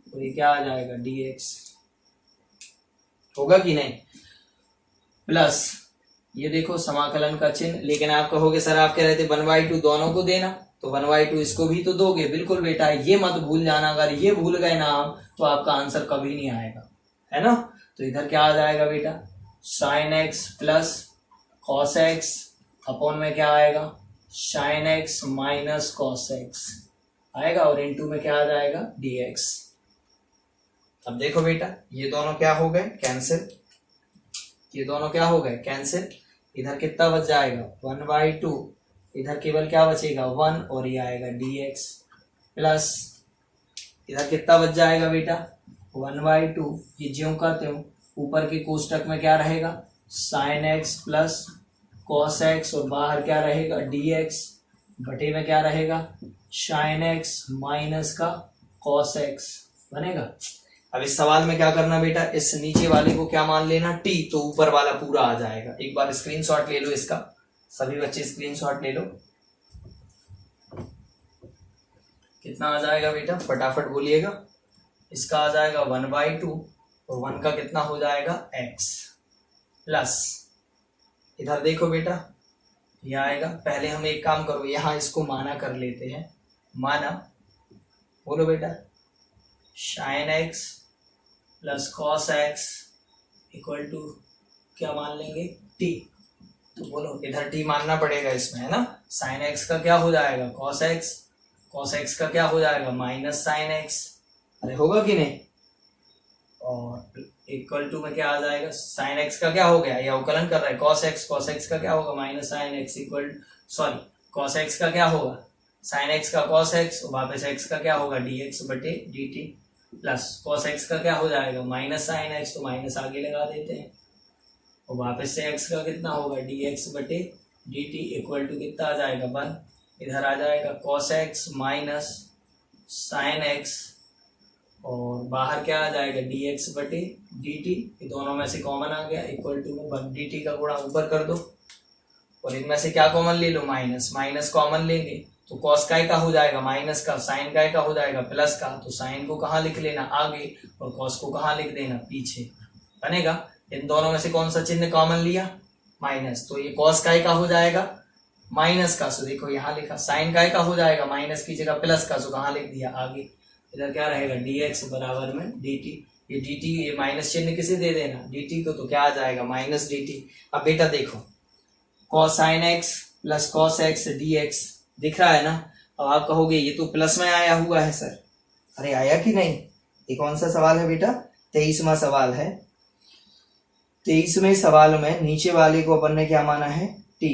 और ये क्या आ जाएगा dx होगा कि नहीं, प्लस ये देखो समाकलन का चिन्ह। लेकिन आप कहोगे सर आप कह रहे थे 1/2 दोनों को देना, तो 1/2 इसको भी तो दोगे, बिल्कुल बेटा ये मत भूल जाना, अगर ये भूल गए ना आप तो आपका आंसर कभी नहीं आएगा, है ना। तो इधर क्या आ जाएगा बेटा sin x plus cos x, upon में क्या आएगा sin x minus cos x, आएगा और इनटू में क्या आ जाएगा dx। अब देखो बेटा ये दोनों क्या हो गए कैंसिल, ये दोनों क्या हो गए कैंसिल। इधर कितना बच जाएगा 1/2, इधर केवल क्या बचेगा 1 और ये आएगा dx प्लस इधर कितना बच जाएगा बेटा 1/2, ये ज्यों का त्यों ऊपर के कोष्टक में क्या रहेगा sin x plus cos x और बाहर क्या रहेगा dx बटे में क्या रहेगा sin x माइनस का cos x बनेगा। अब इस सवाल में क्या करना बेटा, इस नीचे वाले को क्या मान लेना t, तो ऊपर वाला पूरा आ जाएगा। एक बार स्क्रीनशॉट ले लो इसका, सभी बच्चे स्क्रीनशॉट ले लो। कितना आ जाएगा बेटा फटाफट बोलिएगा। इसका आ जाएगा 1/2 और 1 का कितना हो जाएगा x प्लस इधर देखो बेटा ये आएगा। पहले हम एक काम करो यहाँ इसको माना कर लेते हैं, माना बोलो बेटा sin x plus cos x equal to क्या मान लेंगे t, तो बोलो इधर t मानना पड़ेगा इसमें है ना। sin x का क्या हो जाएगा cos x का क्या हो जाएगा माइनस sin x, अरे होगा कि नहीं, और इक्वल टू में क्या आ जाएगा sin x का क्या हो गया ये अवकलन कर रहा है cos x का क्या होगा minus sin x equal sorry cos x का क्या होगा sin x का cos x और वापस x का क्या होगा dx बटे dt प्लस cos x का क्या हो जाएगा माइनस sin x, तो माइनस आगे लगा देते हैं और वापस से x का कितना होगा dx बटे dt इक्वल टू कितना आ जाएगा 1, इधर आ जाएगा cos x minus sin x और बाहर क्या आ जाएगा dx बटे dt, ये दोनों में से कॉमन आ गया इक्वल टू में 1 dt का गुणा ऊपर कर दो और इनमें से क्या कॉमन ले लो माइनस कॉमन लेंगे तो cos काय का हो जाएगा माइनस का, sin काय का हो जाएगा प्लस का, तो sin को कहाँ लिख लेना आगे और cos को कहाँ लिख देना पीछे बनेगा। इन दोनों में से कौन सा चिन्ह कॉमन लिया माइनस, तो ये cos काय का हो जाएगा माइनस का, सो देखो यहाँ लिखा sin काय का हो जाएगा माइनस की जगह प्लस का, सो कहाँ लिख दिया आगे। इधर क्या रहेगा dx बराबर में dt, ये dt ये माइनस चिन्ह किसे दे देना dt को, तो क्या आ जाएगा माइनस dt। अब बेटा देखो cos sin x plus cos x dx दिख रहा है ना। अब आप कहोगे ये तो प्लस में आया हुआ है सर, अरे आया कि नहीं। ये कौन सा सवाल है बेटा 23वां सवाल है। 23वें सवाल में नीचे वाले को अपन ने क्या माना है t,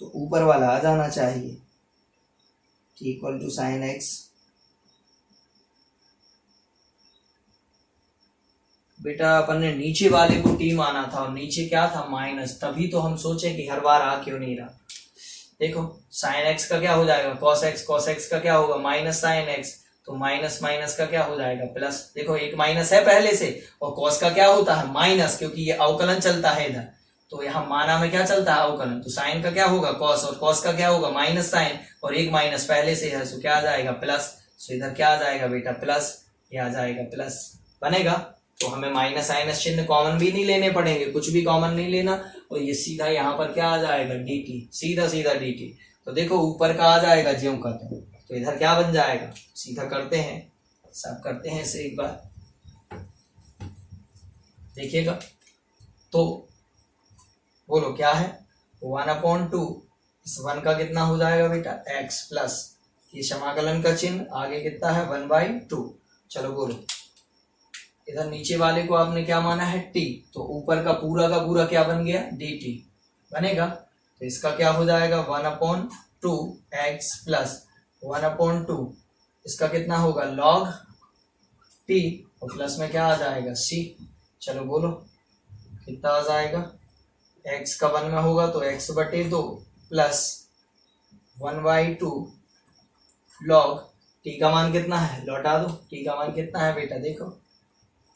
तो ऊपर वाला आ जाना चाहिए t equal to sine x। बेटा अपन ने नीचे वाले को t माना था और नीचे क्या था माइनस, तभी तो हम सोचे कि हर बार आ क्यों नहीं रहा। देखो sin x का क्या हो जाएगा cos x का क्या होगा माइनस sin x, तो माइनस माइनस का क्या हो जाएगा प्लस। देखो एक माइनस है पहले से और cos का क्या होता है माइनस, क्योंकि ये अवकलन चलता है इधर, तो यहाँ माना में क्या चलता है अवकलन, तो sin का क्या होगा cos और cos का क्या होगा माइनस sin और एक माइनस पहले से है, सो क्या आ जाएगा प्लस। सो इधर क्या आ जाएगा बेटा प्लस, ये आ जाएगा प्लस बनेगा। तो हमें माइनस साइनस चिन्ह कॉमन भी नहीं लेने पड़ेंगे, कुछ भी कॉमन नहीं लेना, और ये सीधा यहाँ पर क्या आ जाएगा dt, सीधा सीधा dt। तो देखो ऊपर का आ जाएगा ज्यों का त्यों, तो इधर क्या बन जाएगा, सीधा करते हैं सब करते हैं इसे एक बार देखिएगा। तो बोलो क्या है 1/2, इस 1 का कितना हो जाएगा बेटा x प्लस ये समाकलन का चिन्ह आगे कितना है 1/2। चलो बोलो इधर नीचे वाले को आपने क्या माना है t, तो ऊपर का पूरा क्या बन गया dt बनेगा। तो इसका क्या हो जाएगा 1/2 x प्लस 1/2, इसका कितना होगा log t और प्लस में क्या आ जाएगा c। चलो बोलो कितना आ जाएगा, x का 1 में होगा तो x बटे 2 प्लस 1/2 log t का मान कितना है लौटा दो, t का मान कितना है बेटा देखो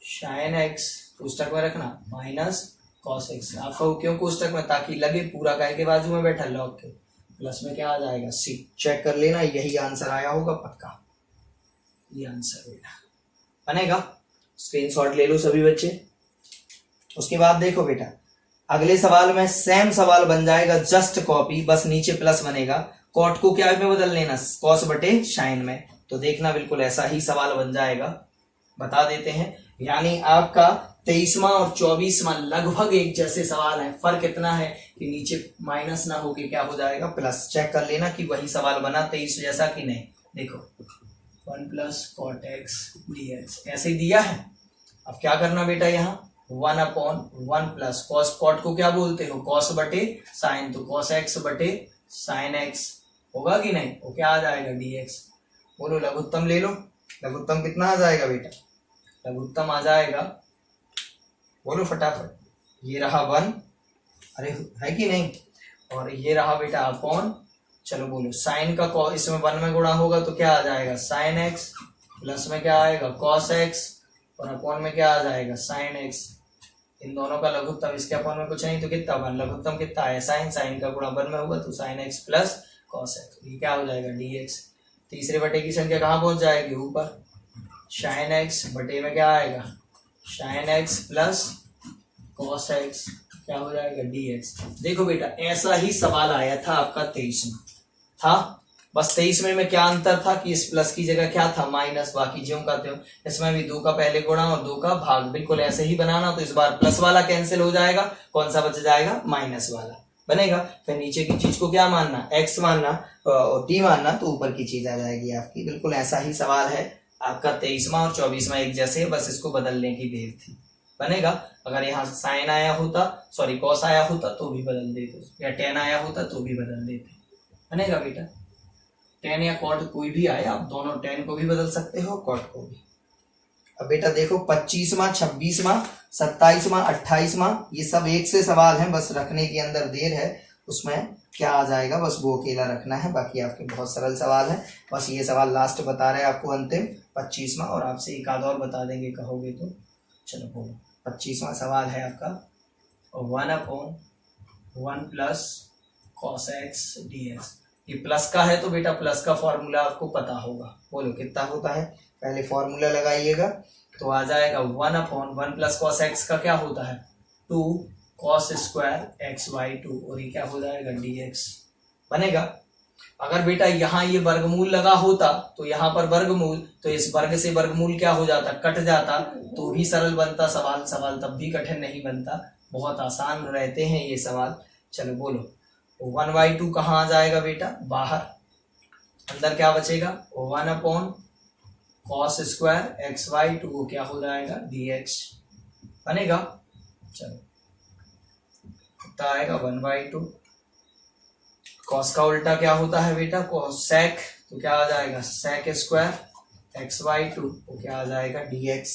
sin x पुस्तक में रखना माइनस cos x। आपका क्यों पुस्तक में, ताकि लगे पूरा काय के बाजू में बैठा log के, प्लस में क्या आ जाएगा c। चेक कर लेना यही आंसर आया होगा पक्का, ये आंसर बेटा बनेगा। स्क्रीनशॉट ले लो सभी बच्चे। उसके बाद देखो बेटा अगले सवाल में सेम सवाल बन जाएगा जस्ट कॉपी, बस नीचे प्लस बनेगा, कॉट को क्या में बदल लेना cos बटे sin में, तो देखना बिल्कुल ऐसा ही सवाल बन जाएगा। बता देते हैं यानी आपका 23वां और 24वां लगभग एक जैसे सवाल है, फर्क इतना है कि नीचे माइनस ना होके क्या हो जाएगा प्लस। चेक कर लेना कि वही सवाल बना 23 जैसा कि नहीं, देखो 1 plus cot x d x ऐसे ही दिया है। अब क्या करना बेटा, यहाँ 1/1 प्लस कॉस, कॉट को क्या बोलते हो, कॉस बटे साइन, तो कॉस एक्स बटे साइन एक्स होगा कि नहीं, वो क्या आ जाएगा dx। बोलो लघुत्तम ले लो, लघुत्तम कितना आ जाएगा बेटा, लघुत्तम आ जाएगा, बोलो फटाफट, ये रहा 1, अरे है कि नहीं, और ये रहा बेटा अपॉन, चलो बोलो साइन का इसमें 1 में गुणा होगा तो क्या आ जाएगा साइन एक्स, प्लस में क्या आएगा कॉस एक्स, और अपॉन में क्या आ जाएगा साइन एक्स। इन दोनों का लघुत्तम, इसके अपॉन में कुछ नहीं तो कितना 1, लघुत्तम कितना है साइन, साइन का गुणा 1 में होगा तो sine x plus cos x, ये क्या हो जाएगा dx। तीसरे बटे की संख्या कहाँ पहुंच जाएगी, ऊपर, साइन एक्स बटे में क्या आएगा sine x plus cos x, क्या हो जाएगा dx। देखो बेटा ऐसा ही सवाल आया था आपका 23 में था, बस 23 में क्या अंतर था कि इस प्लस की जगह क्या था माइनस, बाकी ज्यों का त्यों। इसमें भी 2 का पहले गुणा और 2 का भाग, बिल्कुल ऐसे ही बनाना। तो इस बार प्लस वाला कैंसिल हो जाएगा, कौन सा बच जाएगा माइनस वाला बनेगा। फिर नीचे की चीज को क्या मानना, x मानना और t मानना, तो ऊपर की चीज आ जाएगी आपकी। बिल्कुल ऐसा ही सवाल है आपका 23वां और 24वां एक जैसे, बस इसको बदलने की देर थी, बनेगा। अगर यहाँ साइन आया होता, सॉरी कॉस आया होता तो भी बदल देते, या टेन आया होता तो भी बदल देते, बनेगा बेटा। टेन या कॉट कोई भी आए, आप दोनों टेन को भी बदल सकते हो कॉट को भी। अब बेटा देखो 25वां 26वां 27वां 28वां ये सब एक से सवाल हैं, बस रखने के अंदर देर है, उसमें क्या आ जाएगा बस वो अकेला रखना है, बाकी आपके बहुत सरल सवाल है। बस ये सवाल लास्ट बता रहे हैं आपको अंतिम 25वां, और आपसे एक आध और बता देंगे कहोगे तो। चलो बोलो 25वां सवाल है आपका 1/1 प्लस कॉस एक्स dx। ये प्लस का है तो बेटा प्लस का फॉर्मूला आपको पता होगा, बोलो कितना होता है, पहले फॉर्मूला लगाइएगा तो आ जाएगा 1/1 प्लस कॉस एक्स का क्या होता है 2 कॉस स्क्वायर एक्स बाई 2, और ये क्या हो जाएगा dx बनेगा। अगर बेटा यहाँ ये वर्गमूल लगा होता तो यहाँ पर वर्गमूल, तो इस वर्ग से वर्गमूल क्या हो जाता कट जाता, तो भी सरल बनता सवाल, सवाल तब भी कठिन नहीं बनता, बहुत आसान रहते हैं ये सवाल। चलो बोलो 1/2 कहाँ आ जाएगा बेटा बाहर, अंदर क्या बचेगा 1/cos स्क्वायर एक्स बाई 2, वो क्या हो जाएगा dx बनेगा। चलो कितना आएगा 1/2, कॉस का उल्टा क्या होता है बेटा सेक, तो क्या आ जाएगा सेक स्क्वायर एक्स बाई 2, वो क्या आ जाएगा dx।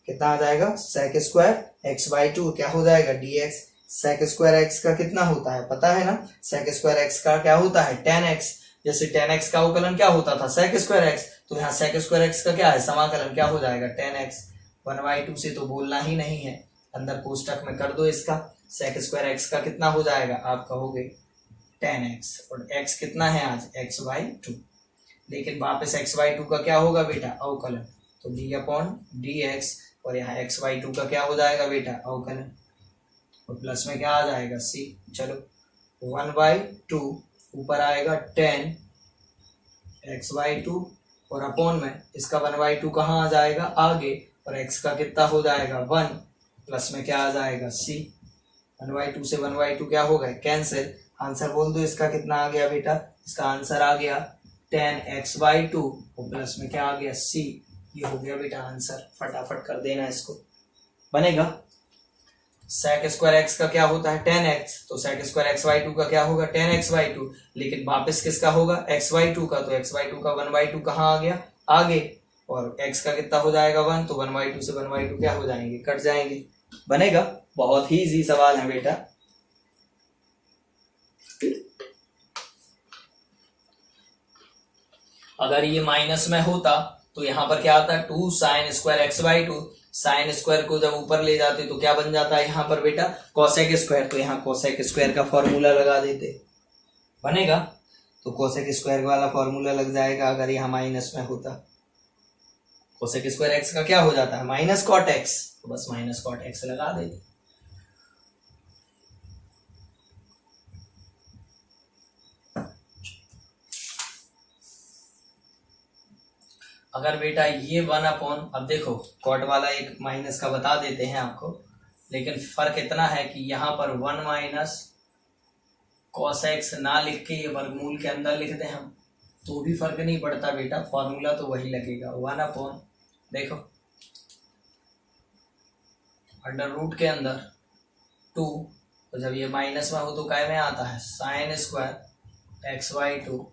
कितना आ जाएगा सेक स्क्वायर एक्स बाई 2 क्या हो जाएगा dx। सेक स्क्वायर एक्स का कितना होता है पता है ना, सेक स्क्वायर एक्स का क्या होता है tan x, जैसे tan x का अवकलन क्या होता था सेक स्क्वायर एक्स, तो यहाँ सेक स्क्वायर एक्स का क्या है समाकलन क्या हो जाएगा tan x। 1/2 से तो बोलना ही नहीं है, अंदर कोष्टक में कर दो इसका, सेक स्क्वायर एक्स का कितना हो जाएगा आप कहोगे tan x, और x कितना है आज x/2, लेकिन वापस x/2 का क्या होगा बेटा अवकलन, तो d/dx, और यहाँ x/2 का क्या हो जाएगा बेटा अवकलन, और प्लस में क्या आ जाएगा c। चलो 1/2 ऊपर आएगा 10 x/2, और अपॉन में इसका 1/2 कहाँ आ जाएगा आगे, और x का कितना हो जाएगा 1, प्लस में क्या आ जाएगा c। 1/2 से 1/2 क्या हो गए कैंसिल, आंसर बोल दो इसका कितना आ गया बेटा, इसका आंसर आ गया 10x/2, और प्लस में क्या आ गया c। ये हो गया बेटा आंसर, फटाफट कर देना इसको बनेगा। सेक स्क्वायर एक्स का क्या होता है tan x, तो सेक स्क्वायर x/2 का क्या होगा tan x/2, लेकिन वापस किसका होगा x/2 का, तो x/2 का 1/2 कहाँ आ गया आगे, और x का कितना हो जाएगा 1, तो 1/2 से 1/2 क्या हो जाएंगे कट जाएंगे बनेगा। बहुत ही इजी सवाल है बेटा। अगर ये माइनस में होता तो यहाँ पर क्या आता है 2 sine square x/2, sine square को जब ऊपर ले जाते तो क्या बन जाता है यहाँ पर बेटा कोसेक स्क्वायर, तो यहाँ कोसेक स्क्वायर का फॉर्मूला लगा देते बनेगा, तो कोसेक स्क्वायर वाला फॉर्मूला लग जाएगा अगर यहाँ माइनस में होता। कोसेक स्क्वायर एक्स का क्या हो जाता है माइनस कॉट एक्स, तो बस माइनस कॉट एक्स लगा देते। अगर बेटा ये 1/, अब देखो कॉट वाला एक माइनस का बता देते हैं आपको, लेकिन फर्क इतना है कि यहाँ पर 1 - cos x ना लिख के ये वर्गमूल के अंदर लिख दें हम, तो भी फर्क नहीं पड़ता बेटा, फॉर्मूला तो वही लगेगा 1/, देखो अंडर रूट के अंदर 2, तो जब ये माइनस में हो तो काय में आता है साइन स्क्वायर XY2।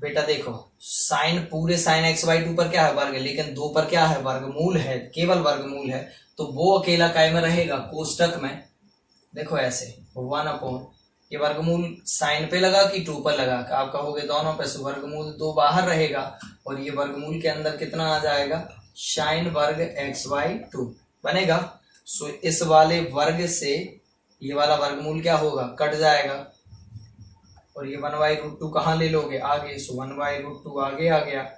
बेटा देखो साइन पूरे साइन XY2 पर क्या है वर्ग, लेकिन 2 पर क्या है वर्गमूल है, केवल वर्गमूल है, तो वो अकेला काय में रहेगा कोष्टक में। देखो ऐसे 1/, ये वर्गमूल साइन पे लगा कि 2 पर लगा, आप कहोगे दोनों पे, से वर्गमूल 2 बाहर रहेगा और ये वर्गमूल के अंदर कितना आ जाएगा साइन वर्ग XY2 बनेगा। सो इस वाले वर्ग से ये वाला वर्गमूल क्या होगा, कट जाएगा, और ये 1/√2 कहाँ ले लोगे आगे, सो 1/√2 आगे आ गया,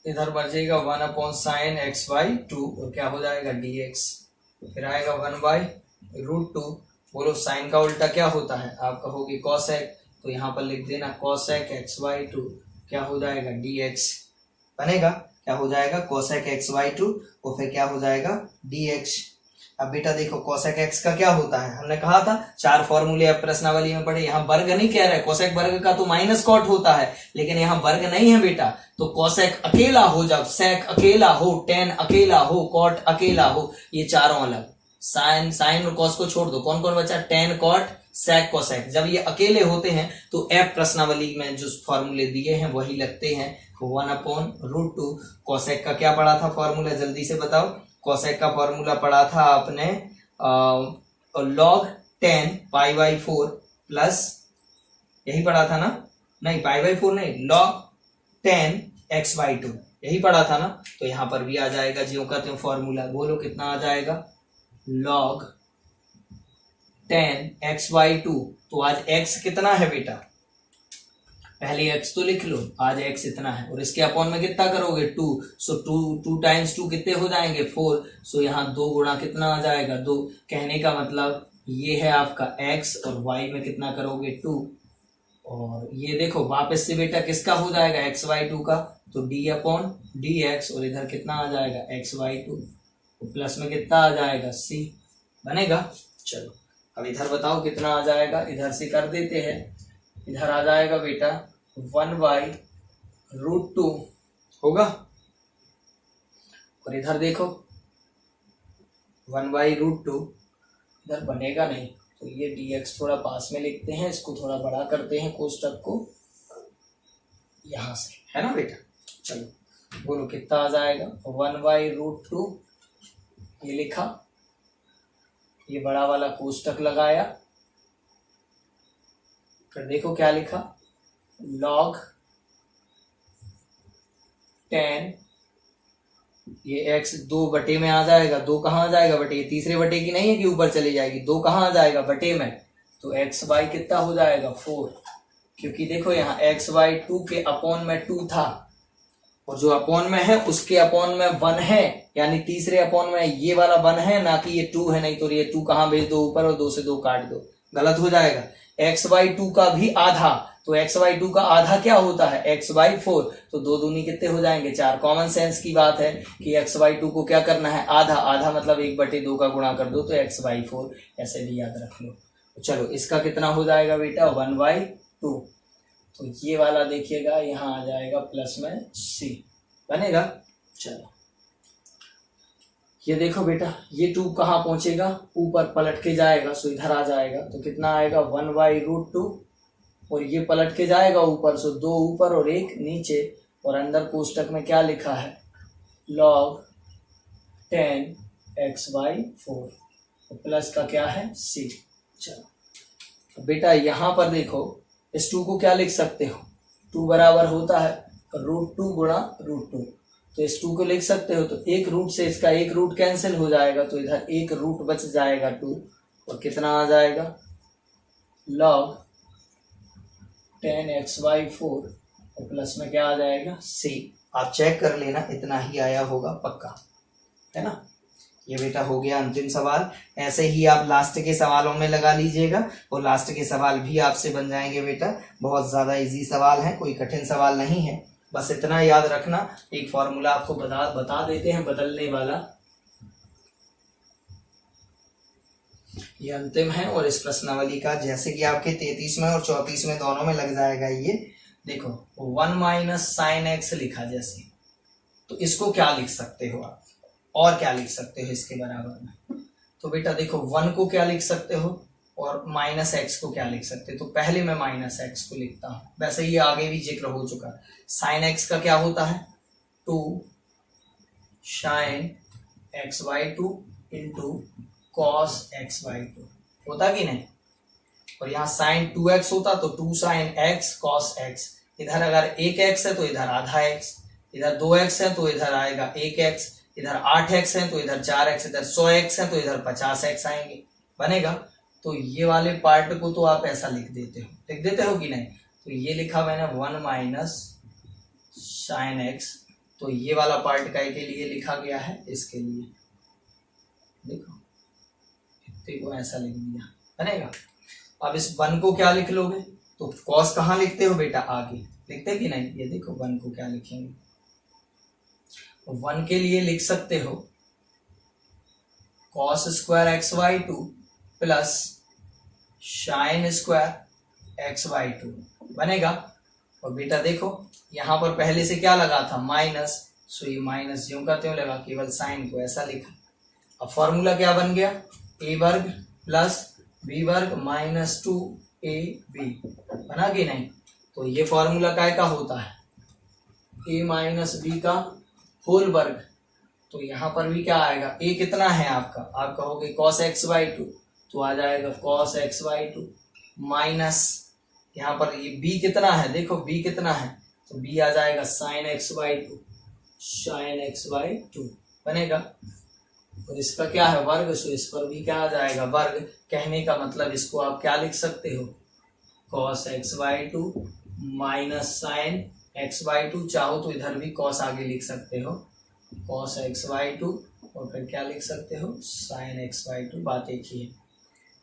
इधर बचेगा 1/sin XY2 और क्या हो जाएगा dx, फिर आएगा 1/√2। बोलो साइन का उल्टा क्या होता है, आप कहोगे कोसेक, तो यहाँ पर लिख देना कोसेक XY2 क्या हो जाएगा dx बनेगा, क्या हो जाएगा कोसेक XY2 और फिर क्या हो जाएगा dx। अब बेटा देखो कोसेक x का क्या होता है, हमने कहा था 4 फॉर्मूले अब प्रश्नावली में पढ़े, यहाँ वर्ग नहीं कह रहे, कोसेक वर्ग का तो माइनस कॉट होता है, लेकिन यहाँ वर्ग नहीं है बेटा, तो कोसेक अकेला हो, जब सेक अकेला हो, टेन अकेला हो, कॉट अकेला हो, ये चारों अलग, साइन और कॉस को छोड़ दो, कौन कौन बचा टेन कॉट सेक कोसेक, जब ये अकेले होते हैं तो एफ प्रश्नावली में जो फॉर्मूले दिए हैं वही लगते हैं 1/√2। कोसेक का क्या पढ़ा था फॉर्मूला, जल्दी से बताओ, कोसेक का फॉर्मूला पढ़ा था आपने log 10 π/4 प्लस, यही पढ़ा था ना, नहीं π/4 नहीं, log 10 x/2 यही पढ़ा था ना, तो यहां पर भी आ जाएगा ज्यों का त्यों फॉर्मूला, बोलो कितना आ जाएगा log 10 x/2। तो आज x कितना है बेटा, पहले x तो लिख लो, आज x इतना है, और इसके अपॉन में कितना करोगे 2, सो 2 टाइम्स 2 कितने हो जाएंगे 4, सो यहाँ 2 गुणा कितना आ जाएगा 2, कहने का मतलब ये है आपका x और y में कितना करोगे 2, और ये देखो वापस से बेटा किसका हो जाएगा XY2 का, तो d/dx और इधर कितना आ जाएगा XY2, तो प्लस में कितना आ जाएगा c बनेगा। चलो अब इधर बताओ कितना आ जाएगा, इधर से कर देते हैं, इधर आ जाएगा बेटा 1/√2 होगा, और इधर देखो 1/√2 इधर बनेगा नहीं, तो ये dx थोड़ा पास में लिखते हैं, इसको थोड़ा बड़ा करते हैं कोष्टक को यहां से, है ना बेटा। चलो बोलो कितना आ जाएगा 1/√2, ये लिखा, ये बड़ा वाला कोष्टक लगाया, फिर देखो क्या लिखा log 10, ये x 2 बटे में आ जाएगा, 2 कहाँ आ जाएगा बटे, ये तीसरे बटे की नहीं है कि ऊपर चली जाएगी, 2 कहाँ आ जाएगा बटे में, तो x/y कितना हो जाएगा 4, क्योंकि देखो यहाँ x/2 के अपॉन में 2 था, और जो अपॉन में है उसके अपॉन में 1 है, यानी तीसरे अपॉन में ये वाला 1 है, ना कि ये 2 है, नहीं तो ये 2 कहाँ भेज दो ऊपर और 2 से 2 काट दो, गलत हो जाएगा। x/2 का भी आधा, तो x/2 का आधा क्या होता है x/4, तो 2 दूनी कितने हो जाएंगे 4, कॉमन सेंस की बात है कि x/2 को क्या करना है आधा, आधा मतलब 1/2 का गुणा कर दो तो x/4, ऐसे भी याद रख लो। चलो इसका कितना हो जाएगा बेटा 1/2, तो ये वाला देखिएगा यहाँ आ जाएगा प्लस में c बनेगा। चलो ये देखो बेटा ये 2 कहाँ पहुंचेगा, ऊपर पलट के जाएगा, सो इधर आ जाएगा, तो कितना आएगा 1/√2, और ये पलट के जाएगा ऊपर, सो 2 ऊपर और 1 नीचे, और अंदर कोष्टक में क्या लिखा है log 10 x/4, तो प्लस का क्या है c। चलो बेटा यहाँ पर देखो इस 2 को क्या लिख सकते हो, 2 बराबर होता है √2 गुणा √2, तो इस 2 को लिख सकते हो, तो एक रूट से इसका एक रूट कैंसिल हो जाएगा, तो इधर एक रूट बच जाएगा 2, और कितना आ जाएगा log 10 x/4, और प्लस में क्या आ जाएगा c। आप चेक कर लेना, इतना ही आया होगा पक्का, है ना। ये बेटा हो गया अंतिम सवाल, ऐसे ही आप लास्ट के सवालों में लगा लीजिएगा, और लास्ट के सवाल भी आपसे बन जाएंगे बेटा, बहुत ज्यादा इजी सवाल है, कोई कठिन सवाल नहीं है, बस इतना याद रखना। एक फॉर्मूला आपको बता देते हैं बदलने वाला, ये अंतिम है, और इस प्रश्नावली का जैसे कि आपके 33 में और 34 में दोनों में लग जाएगा ये, देखो 1 माइनस साइन एक्स लिखा जैसे, तो इसको क्या लिख सकते हो आप, और क्या लिख सकते हो इसके बराबर में? तो बेटा देखो 1 को क्या लिख सकते हो और माइनस एक्स को क्या लिख सकते हो? तो पहले मैं माइनस एक्स को लिखता हूं, वैसे ये आगे भी जिक्र हो चुका। साइन एक्स का क्या होता है? 2 sine x by 2 into cos x by 2 होता कि नहीं? और यहाँ साइन 2x होता तो 2 साइन एक्स कॉस एक्स। इधर अगर 1x है तो इधर आधा x, इधर 2x है तो इधर आएगा 1x, इधर 8x है तो इधर 4x, इधर 100x है तो इधर 50x आएंगे, बनेगा। तो ये वाले पार्ट को तो आप ऐसा लिख देते हो कि नहीं? तो ये लिखा मैंने 1 माइनस साइन एक्स, तो ये वाला पार्ट का के लिए लिखा गया है, इसके लिए देखो इतने को ऐसा लिख दिया, बनेगा। अब इस 1 को क्या लिख लोगे? तो कॉस कहाँ लिखते हो बेटा? आगे लिखते कि नहीं? ये देखो 1 को क्या लिखेंगे, 1 के लिए लिख सकते हो cos square x by 2 plus sine square x by 2, बनेगा। और बेटा देखो यहां पर पहले से क्या लगा था? माइनस, सो ये माइनस यूं का त्यों लगा, केवल साइन को ऐसा लिखा। अब फॉर्मूला क्या बन गया? ए वर्ग प्लस बी वर्ग माइनस 2ab, बना कि नहीं? तो ये फॉर्मूला काय का होता है? a माइनस बी का होल वर्ग। तो यहाँ पर भी क्या आएगा? a कितना है आपका? आप कहोगे cos x बाई 2, तो आ जाएगा cos x बाई 2 माइनस, यहाँ पर ये b कितना है? देखो b कितना है, तो b आ जाएगा sin x by 2, sin x by 2, बनेगा। और इसका क्या है? वर्ग, सो इस पर भी क्या आ जाएगा? वर्ग। कहने का मतलब इसको आप क्या लिख सकते हो? cos x by 2 minus sine x by 2, चाहो तो इधर भी cos आगे लिख सकते हो, cos x बाई 2, और फिर क्या लिख सकते हो? sin x बाई 2, बात एक ही है।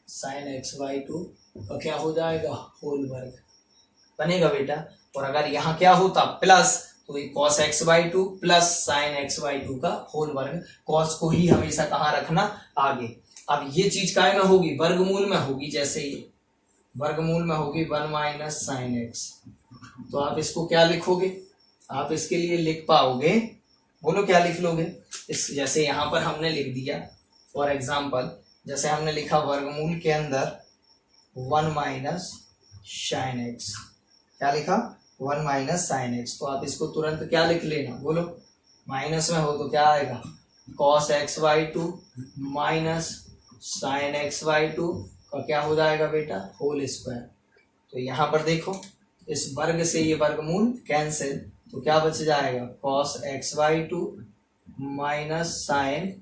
sin x बाई 2 का क्या हो जाएगा? होल वर्ग, बनेगा बेटा। और अगर यहाँ क्या होता? प्लस, तो ये cos x by 2 plus sign x by 2 का होल वर्ग। cos को ही हमेशा कहाँ रखना? आगे। अब ये चीज काय में होगी? वर्गमूल में होगी। जैसे ये वर्गमूल में होगी 1 माइनस साइन एक्स, तो आप इसको क्या लिखोगे? आप इसके लिए लिख पाओगे, बोलो क्या लिख लोगे? इस जैसे यहाँ पर हमने लिख दिया फॉर एग्जाम्पल, जैसे हमने लिखा वर्गमूल के अंदर 1 माइनस साइन एक्स, क्या लिखा? 1 माइनस साइन एक्स। तो आप इसको तुरंत क्या लिख लेना, बोलो? माइनस में हो तो क्या आएगा? cos x by 2 minus sine x by 2 का क्या हो जाएगा बेटा? Whole square. तो यहाँ पर देखो इस वर्ग से ये वर्गमूल कैंसिल, तो क्या बच जाएगा? cos x by 2 minus sine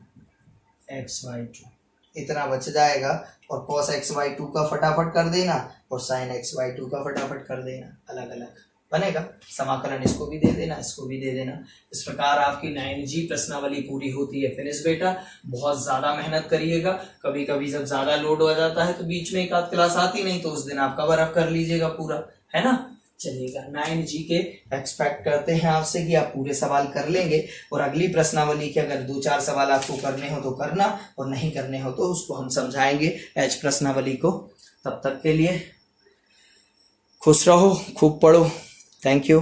x by 2, इतना बच जाएगा। और cos x बाई 2 का फटाफट कर देना और sin x बाई 2 का फटाफट कर देना, अलग अलग बनेगा। समाकलन इसको भी दे देना, इसको भी दे देना। इस प्रकार आपकी 9G प्रश्नावली पूरी होती है। फिनिश बेटा, बहुत ज्यादा मेहनत करिएगा। कभी कभी जब ज्यादा लोड हो जाता है तो बीच में एक आध क्लास आती नहीं, तो उस दिन आप कवर अप कर लीजिएगा पूरा, है ना? चलिएगा, 9G के एक्सपेक्ट करते हैं आपसे कि आप पूरे सवाल कर लेंगे। और अगली प्रश्नावली के अगर 2-4 सवाल आपको करने हो तो करना, और नहीं करने हो तो उसको हम समझाएंगे एच प्रश्नावली को। तब तक के लिए खुश रहो, खूब पढ़ो। Thank you.